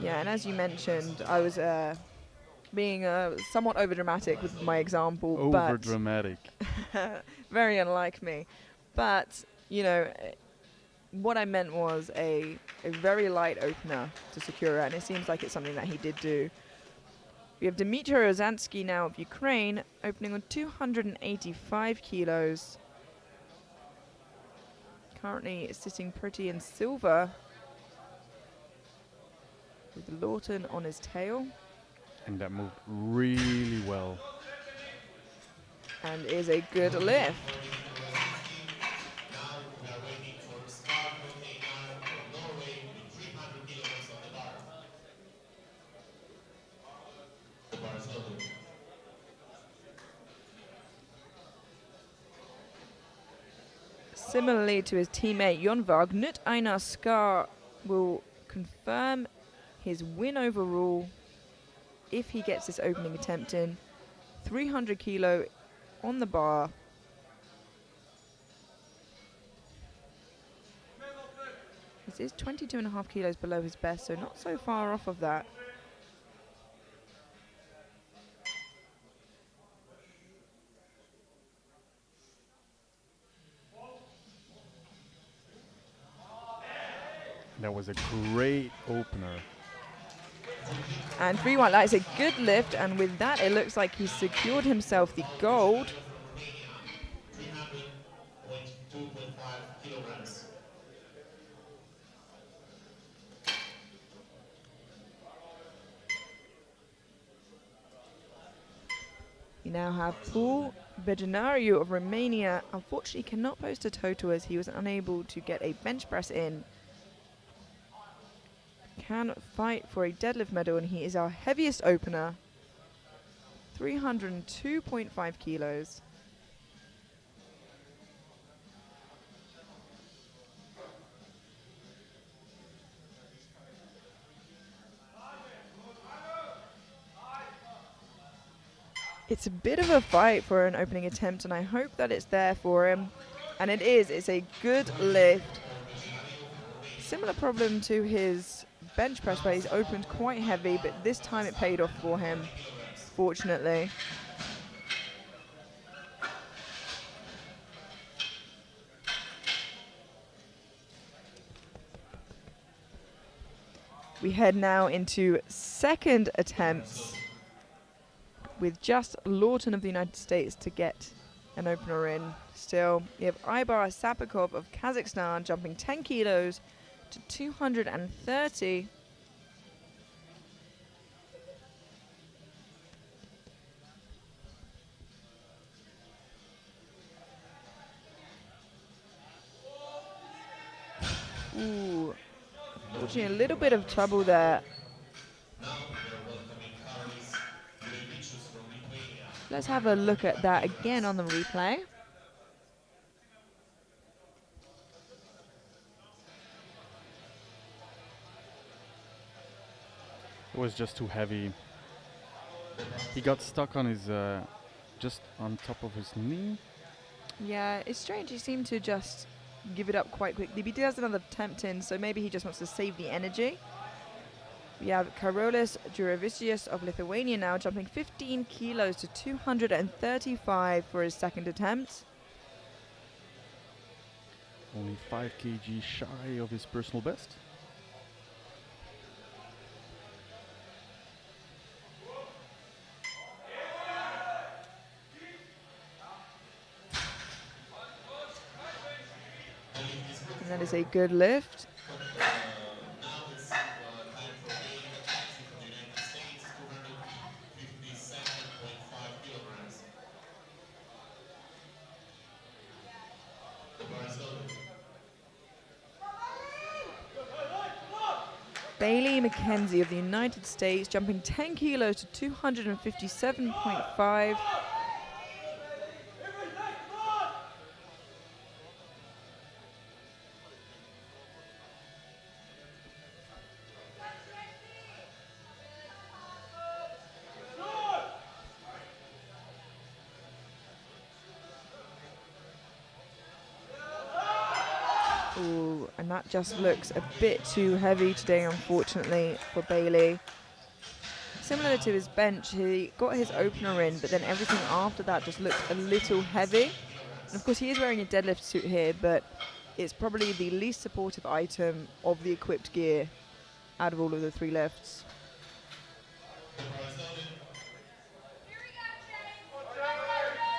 Yeah, and as you mentioned, I was being somewhat overdramatic with my example. Overdramatic. Very unlike me. But, you know, what I meant was a very light opener to secure it, and it seems like it's something that he did do. We have Dmitry Rozansky now of Ukraine, opening on 285 kilos. Currently sitting pretty in silver, with Lawton on his tail. And that moved really well. And is a good lift. Similarly to his teammate Jonvag, Knut Einar Skar will confirm his win overall if he gets this opening attempt in. 300 kilo on the bar. This is 22.5 kilos below his best, so not so far off of that. That was a great opener. And 3 white light is a good lift, and with that it looks like he's secured himself the gold. We now have Paul Bejenariu of Romania. Unfortunately cannot post a total as he was unable to get a bench press in. Can fight for a deadlift medal, and he is our heaviest opener. 302.5 kilos. It's a bit of a fight for an opening attempt, and I hope that it's there for him. And it is. It's a good lift. Similar problem to his bench press, where he's opened quite heavy, but this time it paid off for him, fortunately. We head now into second attempts with just Lawton of the United States to get an opener in. Still, we have Ibar Sapikov of Kazakhstan jumping 10 kilos to 230. Ooh, fortunately a little bit of trouble there. Let's have a look at that again on the replay. It was just too heavy. He got stuck on his, just on top of his knee. Yeah, it's strange. He seemed to just give it up quite quickly. But he does another attempt in, so maybe he just wants to save the energy. We have Karolis Juravicius of Lithuania now jumping 15 kilos to 235 for his second attempt. Only 5 kg shy of his personal best. And that is a good lift. Bailey McKenzie of the United States jumping 10 kilos to 257.5. Ooh, and that just looks a bit too heavy today, unfortunately, for Bailey. Similar to his bench, he got his opener in, but then everything after that just looked a little heavy. And of course, he is wearing a deadlift suit here, but it's probably the least supportive item of the equipped gear out of all of the 3 lifts.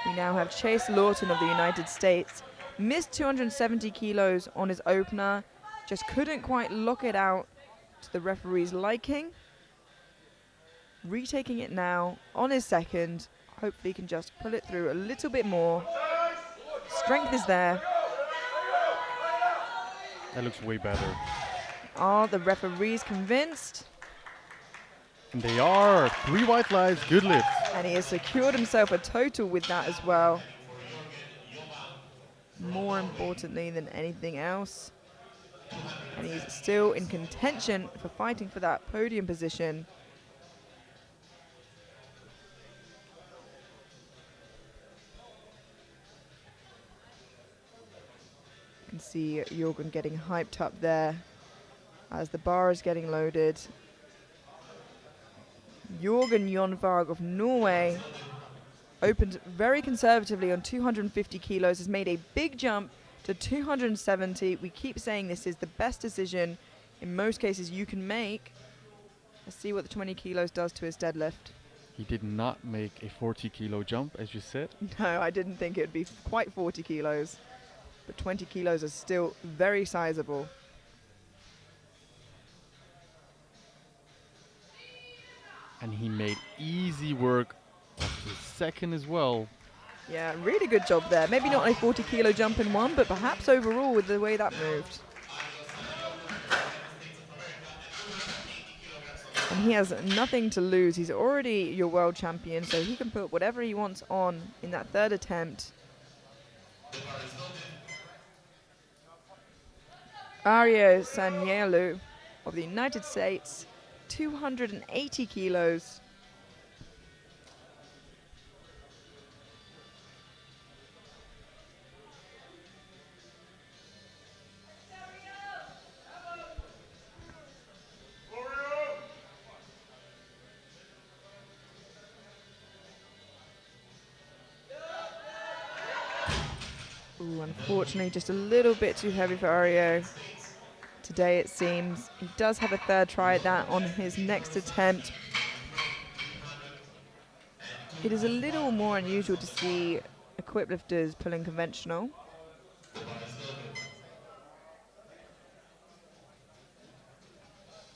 We now have Chase Lawton of the United States. Missed 270 kilos on his opener, just couldn't quite lock it out to the referee's liking. Retaking it now on his second, hopefully he can just pull it through a little bit more. Strength is there. That looks way better. Are the referees convinced? And they are. 3 white lights, good lift. And he has secured himself a total with that as well. More importantly than anything else. And he's still in contention for fighting for that podium position. You can see Jorgen getting hyped up there as the bar is getting loaded. Jorgen Jonvarg of Norway opened very conservatively on 250 kilos, has made a big jump to 270. We keep saying this is the best decision in most cases you can make. Let's see what the 20 kilos does to his deadlift. He did not make a 40 kilo jump, as you said. No, I didn't think it would be quite 40 kilos, but 20 kilos is still very sizable. And he made easy work of the second as well. Yeah, really good job there. Maybe not a 40 kilo jump in one, but perhaps overall with the way that moved. And he has nothing to lose. He's already your world champion, so he can put whatever he wants on in that third attempt. Aryo Sanyelu of the United States, 280 kilos. Ooh, unfortunately, just a little bit too heavy for Aryo today, it seems. He does have a third try at that on his next attempt. It is a little more unusual to see equipped lifters pulling conventional.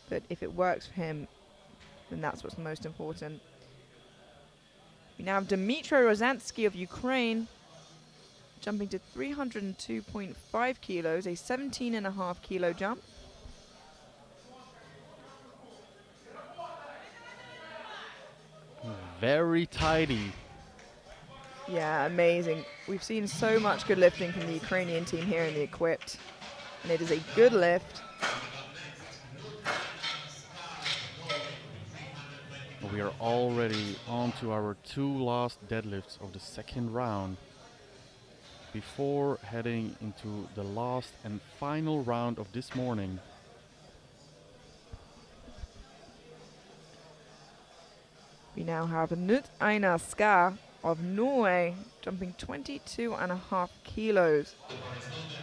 But if it works for him, then that's what's most important. We now have Dmytro Rozansky of Ukraine jumping to 302.5 kilos, a 17.5 kilo jump. Very tidy. Yeah, amazing. We've seen so much good lifting from the Ukrainian team here in the equipped, and it is a good lift. We are already on to our 2 last deadlifts of the second round before heading into the last and final round of this morning. We now have Knut Einar Skar of Norway jumping 22.5 kilos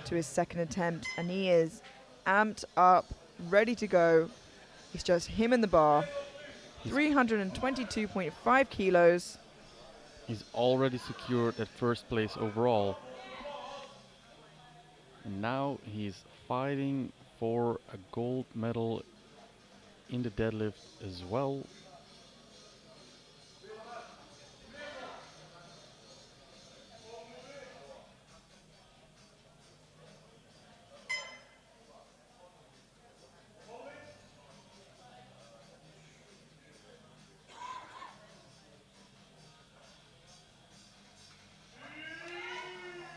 to his second attempt, and he is amped up, ready to go. It's just him and the bar. 322.5 kilos. He's already secured that first place overall. And now he's fighting for a gold medal in the deadlift as well.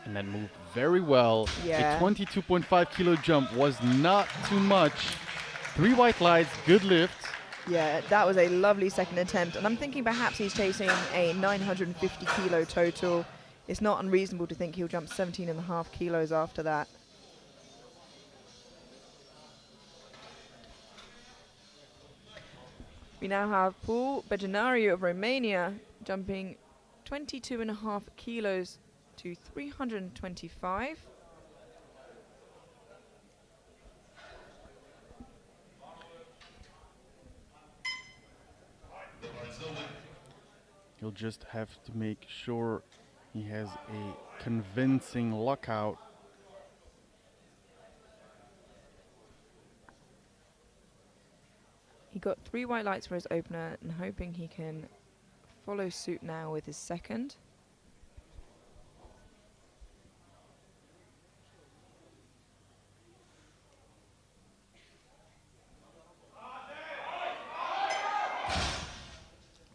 And that moved very well. Yeah. A 22.5 kilo jump was not too much. 3 white lights, good lift. Yeah, that was a lovely second attempt, and I'm thinking perhaps he's chasing a 950 kilo total. It's not unreasonable to think he'll jump 17.5 kilos after that. We now have Paul Bejanariu of Romania jumping 22.5 kilos to 325. He'll just have to make sure he has a convincing lockout. He got 3 white lights for his opener and hoping he can follow suit now with his second.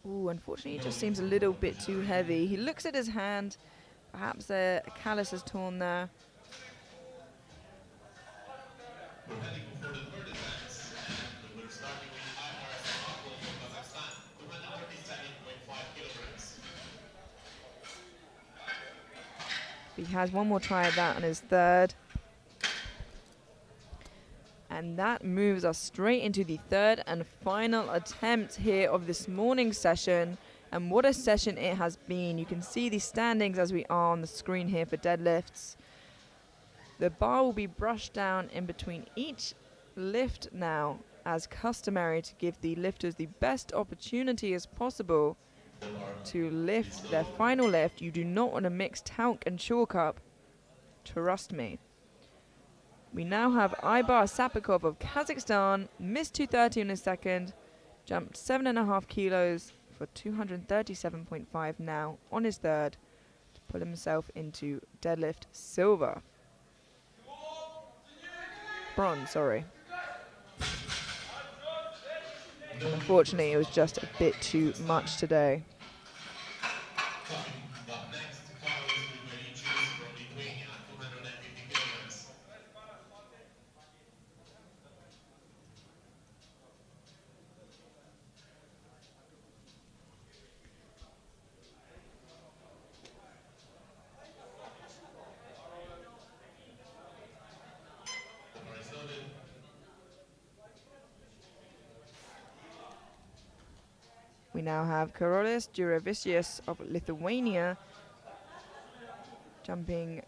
Ooh, unfortunately it just seems a little bit too heavy. He looks at his hand, perhaps a callus is torn there. We're heading for the third attempt, and we're starting with Aymar Samakov from Kazakhstan, 237.5 kilograms. He has one more try at that on his third. And that moves us straight into the third and final attempt here of this morning's session. And what a session it has been. You can see the standings as we are on the screen here for deadlifts. The bar will be brushed down in between each lift now, as customary, to give the lifters the best opportunity as possible to lift their final lift. You do not want to mix talc and chalk up. Trust me. We now have Aybar Sapikov of Kazakhstan, missed 230 on his second, jumped 7.5 kilos for 237.5 now on his third to pull himself into deadlift silver. Bronze, sorry. And unfortunately, it was just a bit too much today. Up next, Carlos Grigoricius from Lithuania, 250 kilograms. We now have Karolis Juravicius of Lithuania jumping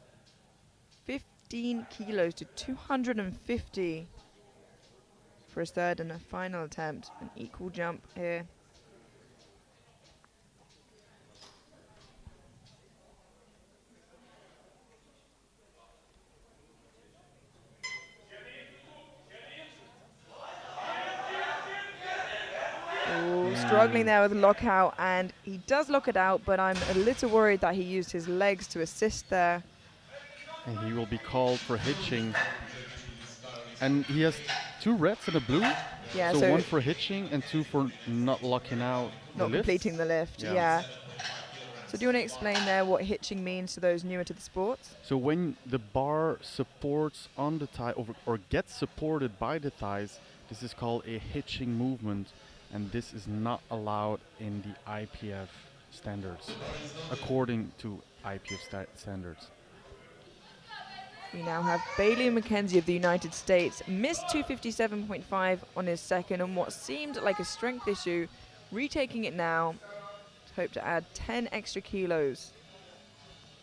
15 kilos to 250 for his third and a final attempt. An equal jump here. Ooh, struggling there with the lockout, and he does lock it out, but I'm a little worried that he used his legs to assist there. And he will be called for hitching. And he has 2 reds and a blue. Yeah, so 1 for hitching and 2 for not locking out the not lift. completing the lift, yeah. So do you want to explain there what hitching means to those newer to the sport? So when the bar supports on the thigh or gets supported by the thighs, this is called a hitching movement, and this is not allowed in the IPF standards, according to IPF standards. We now have Bailey McKenzie of the United States, missed 257.5 on his second on what seemed like a strength issue, retaking it now to hope to add 10 extra kilos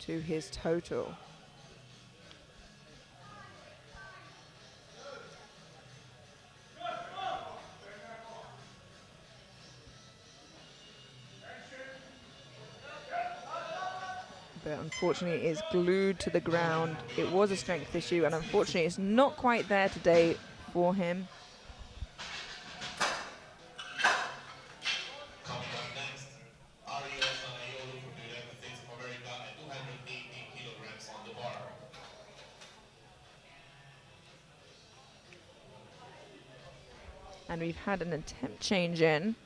to his total. But unfortunately is glued to the ground. It was a strength issue, and unfortunately it's not quite there today for him. Coming up next, Ariel Sanayolu from the United States of America at 218 kilograms on the bar. And we've had an attempt change in.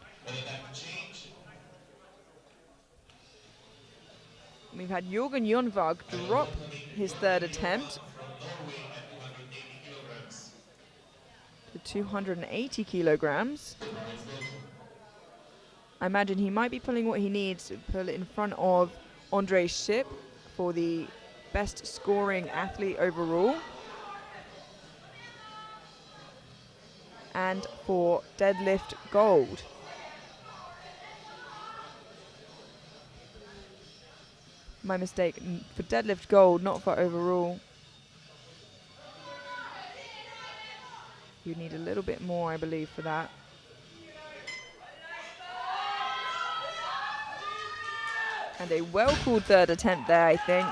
We've had Jorgen Jonvag drop his third attempt to 280 kilograms. I imagine he might be pulling what he needs to pull it in front of Andre Ship for the best scoring athlete overall. And for deadlift gold. My mistake, for deadlift gold, not for overall. You need a little bit more, I believe, for that. And a well-called third attempt there, I think.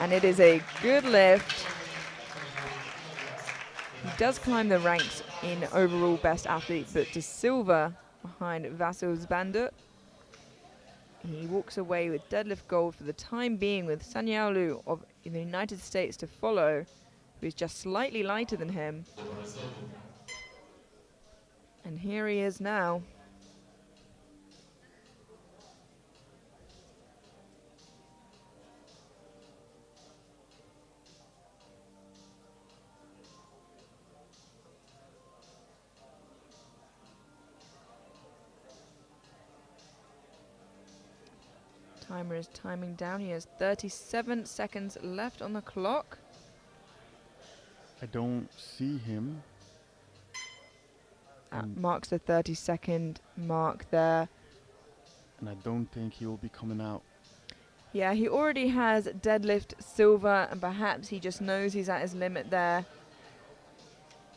And it is a good lift. He does climb the ranks in overall best athlete, but to silver behind Vasil Zbandut. He walks away with deadlift gold for the time being, with Sanyaolu of the United States to follow, who is just slightly lighter than him. And here he is now. Timer is timing down. He has 37 seconds left on the clock. I don't see him. That marks the 30-second mark there. And I don't think he will be coming out. Yeah, he already has deadlift silver, and perhaps he just knows he's at his limit there.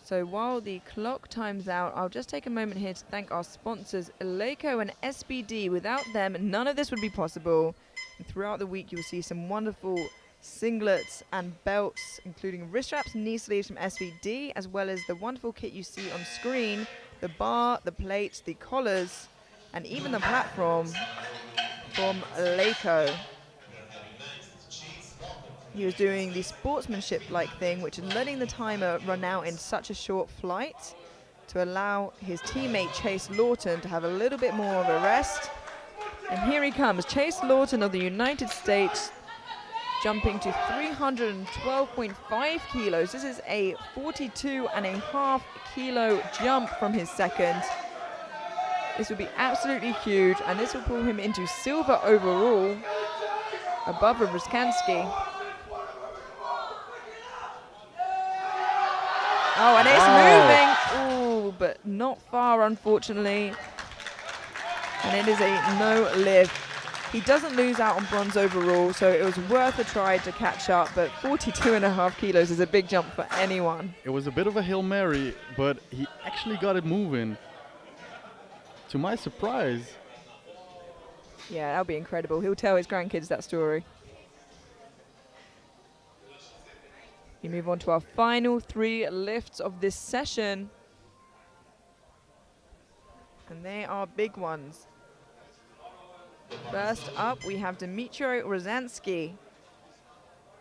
So while the clock times out, I'll just take a moment here to thank our sponsors, Eleiko and SBD. Without them, none of this would be possible. And throughout the week, you will see some wonderful singlets and belts, including wrist straps and knee sleeves from SBD, as well as the wonderful kit you see on screen, the bar, the plates, the collars, and even the platform from Eleiko. He was doing the sportsmanship-like thing, which is letting the timer run out in such a short flight to allow his teammate Chase Lawton to have a little bit more of a rest. And here he comes, Chase Lawton of the United States, jumping to 312.5 kilos. This is a 42.5 kilo jump from his second. This would be absolutely huge, and this will pull him into silver overall, above Rybrzynski. Oh, and it's moving. Ooh, but not far, unfortunately. And it is a no lift He doesn't lose out on bronze overall, so it was worth a try to catch up, but 42.5 kilos is a big jump for anyone. It was a bit of a Hail Mary, but he actually got it moving. To my surprise. Yeah, that'll be incredible. He'll tell his grandkids that story. We move on to our final 3 lifts of this session. And they are big ones. First up, we have Dmytro Rozansky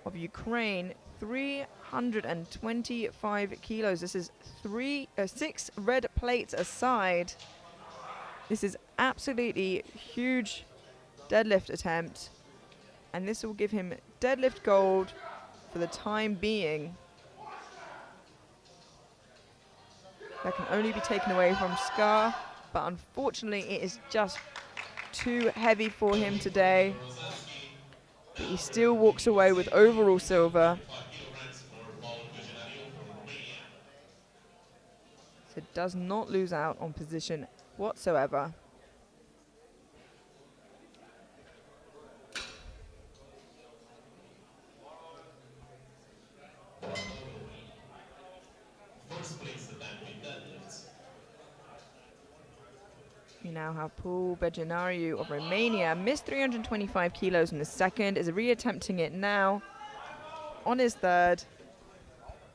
of Ukraine, 325 kilos. This is 6 red plates aside. This is absolutely huge deadlift attempt, and this will give him deadlift gold for the time being. That can only be taken away from Scar, but unfortunately it is just too heavy for him today. But he still walks away with overall silver. So does not lose out on position whatsoever. We now have Paul Bejanariu of Romania, missed 325 kilos in the second, is reattempting it now on his third.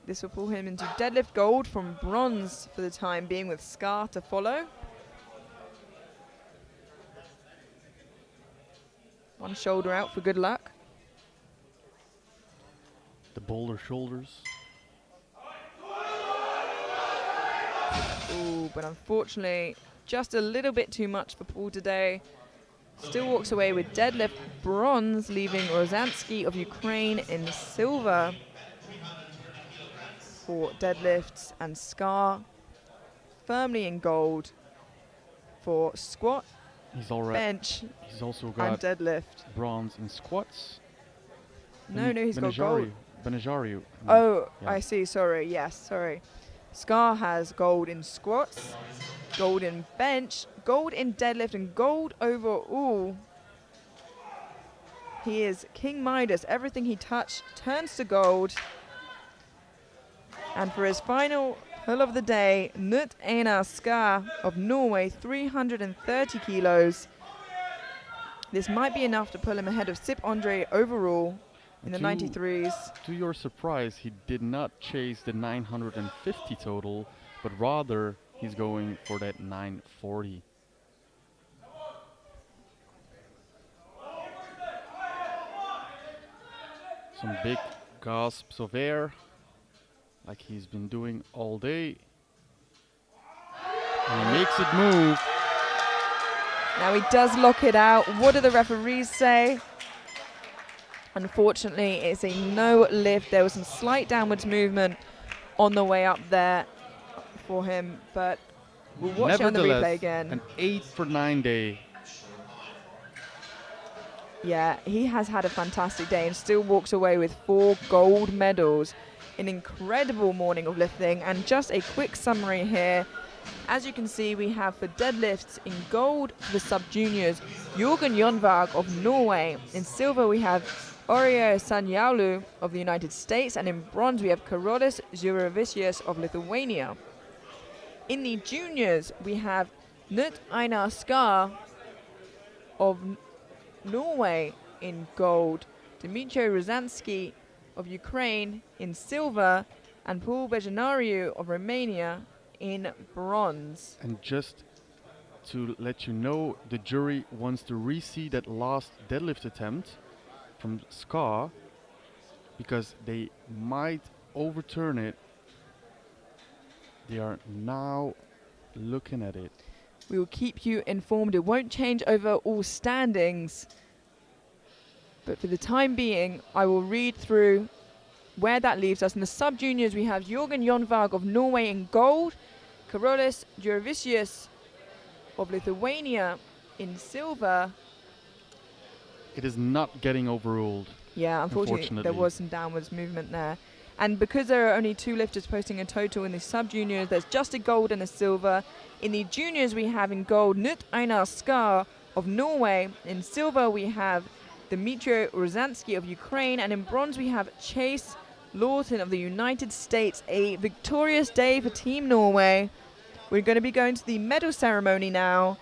This will pull him into deadlift gold from bronze for the time being, with Scar to follow. One shoulder out for good luck. The boulder shoulders. Ooh, but unfortunately, just a little bit too much for Paul today. Still walks away with deadlift bronze, leaving Rozansky of Ukraine in silver for deadlifts, and Scar firmly in gold for squat, bench, He's also and got deadlift. bronze in squats. No, he's got gold. Benajaru. Oh, yeah. I see. Sorry. Yes, sorry. Scar has gold in squats, gold in bench, gold in deadlift, and gold overall. He is King Midas. Everything he touched turns to gold. And for his final pull of the day, Knut Einar Skar of Norway, 330 kilos. This might be enough to pull him ahead of Sip Andre overall in the 93s. To your surprise, he did not chase the 950 total, but rather he's going for that 940. Some big gasps of air, like he's been doing all day. And he makes it move. Now he does lock it out. What do the referees say? Unfortunately, it's a no lift. There was some slight downwards movement on the way up there for him, but we'll watch it on the replay again. An 8 for 9 day. Yeah, he has had a fantastic day and still walks away with 4 gold medals. An incredible morning of lifting. And just a quick summary here. As you can see, we have for deadlifts in gold for the sub-juniors, Jørgen Jonvag of Norway. In silver, we have Oreo Sanjaulu of the United States. And in bronze, we have Karolis Juravicius of Lithuania. In the juniors, we have Knut Einar Skar of Norway in gold, Dmytro Rozansky of Ukraine in silver, and Paul Bejanariu of Romania in bronze. And just to let you know, the jury wants to re-see that last deadlift attempt from Ska, because they might overturn it. They are now looking at it. We will keep you informed. It won't change over all standings. But for the time being, I will read through where that leaves us. In the sub-juniors, we have Jørgen Jonvag of Norway in gold, Karolis Juravicius of Lithuania in silver. It is not getting overruled. Yeah, unfortunately, there was some downwards movement there. And because there are only 2 lifters posting a total in the sub-juniors, there's just a gold and a silver. In the juniors, we have in gold Knut Einar Skar of Norway. In silver, we have Dmytro Rozansky of Ukraine, and in bronze, we have Chase Lawton of the United States. A victorious day for Team Norway. We're going to be going to the medal ceremony now.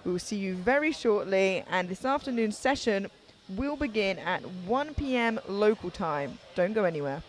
We will see you very shortly, and this afternoon's session will begin at 1 p.m. local time. Don't go anywhere.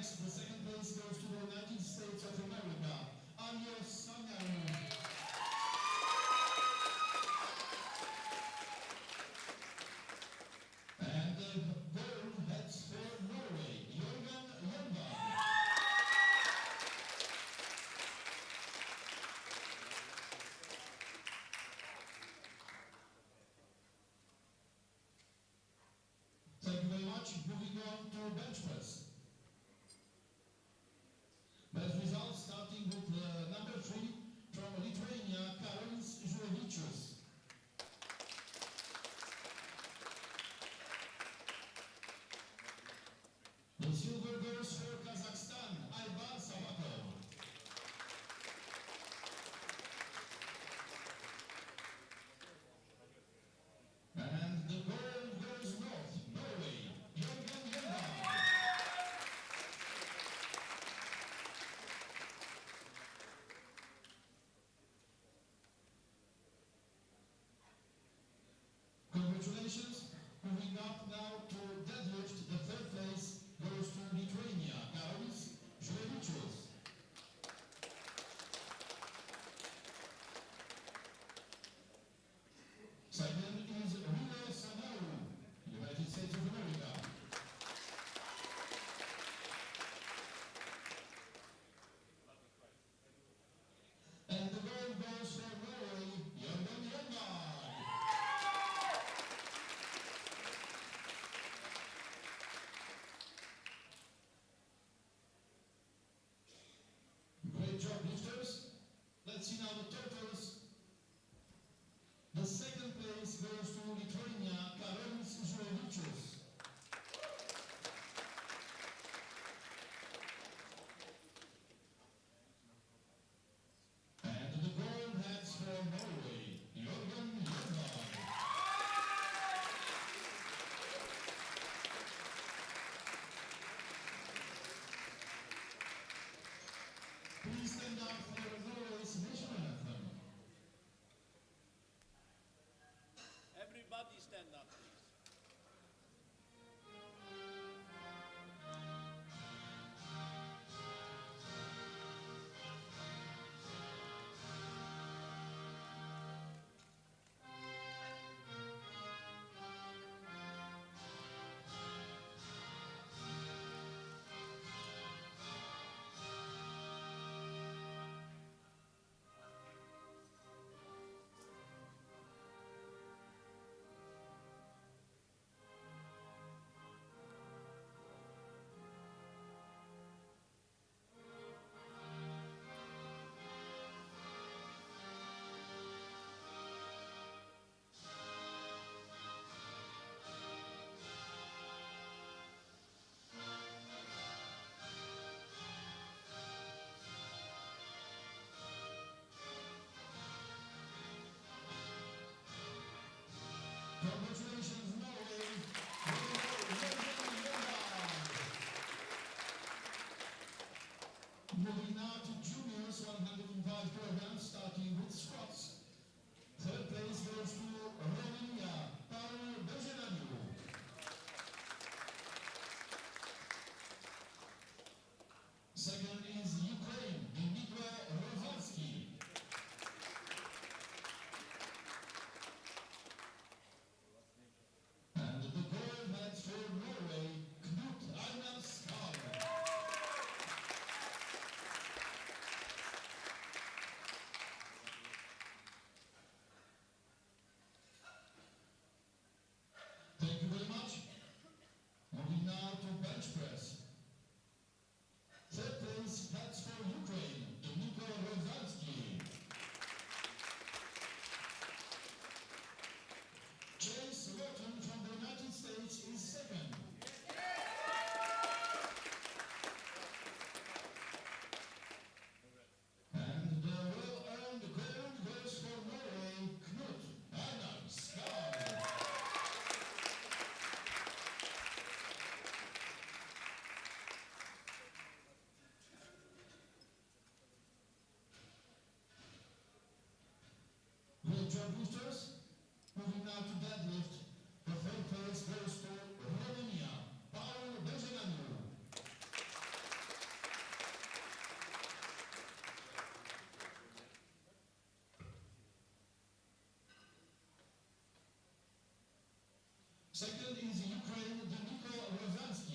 Next, the second place goes to the United States of America. And the gold heads for Norway, Jørgen Lundberg. Thank you very much. Moving on to bench press. Best results starting with number 3 from Lithuania, Karolis Žulevičius. The silver goes for Kazakhstan, Aybar Savakov. And the gold goes north, Norway, Jørgen Lundberg. Congratulations. Moving up now to deadlift, the third place goes to Lithuania, Karolis Žulevičius. Second is Rio Sanau, United States of America. And the gold goes for Norway, Jørgen Lundberg. Great job, lifters. Let's see now the totals. The second place goes to Lithuania, Karolis Žulevičius. And the gold heads for Norway, Jørgen Lundberg. Please stand up for Norway's national anthem. Everybody stand up, please. Congratulations, Norway. Moving now to juniors, 105 kilograms, starting with squats. Third place goes to Romania, Powerlifting. Second is Ukraine, Dmitry Rozalski. And the gold heads for Norway, Knut Einar Skar. Thank you very much. Moving now to bench press. Third place heads for Ukraine, Dmitry Rozalski. Chase Lawton from the United States is second. And the well-earned gold goes for Norway, Knut Einar Skar. Ukraine, Deniko Rozansky.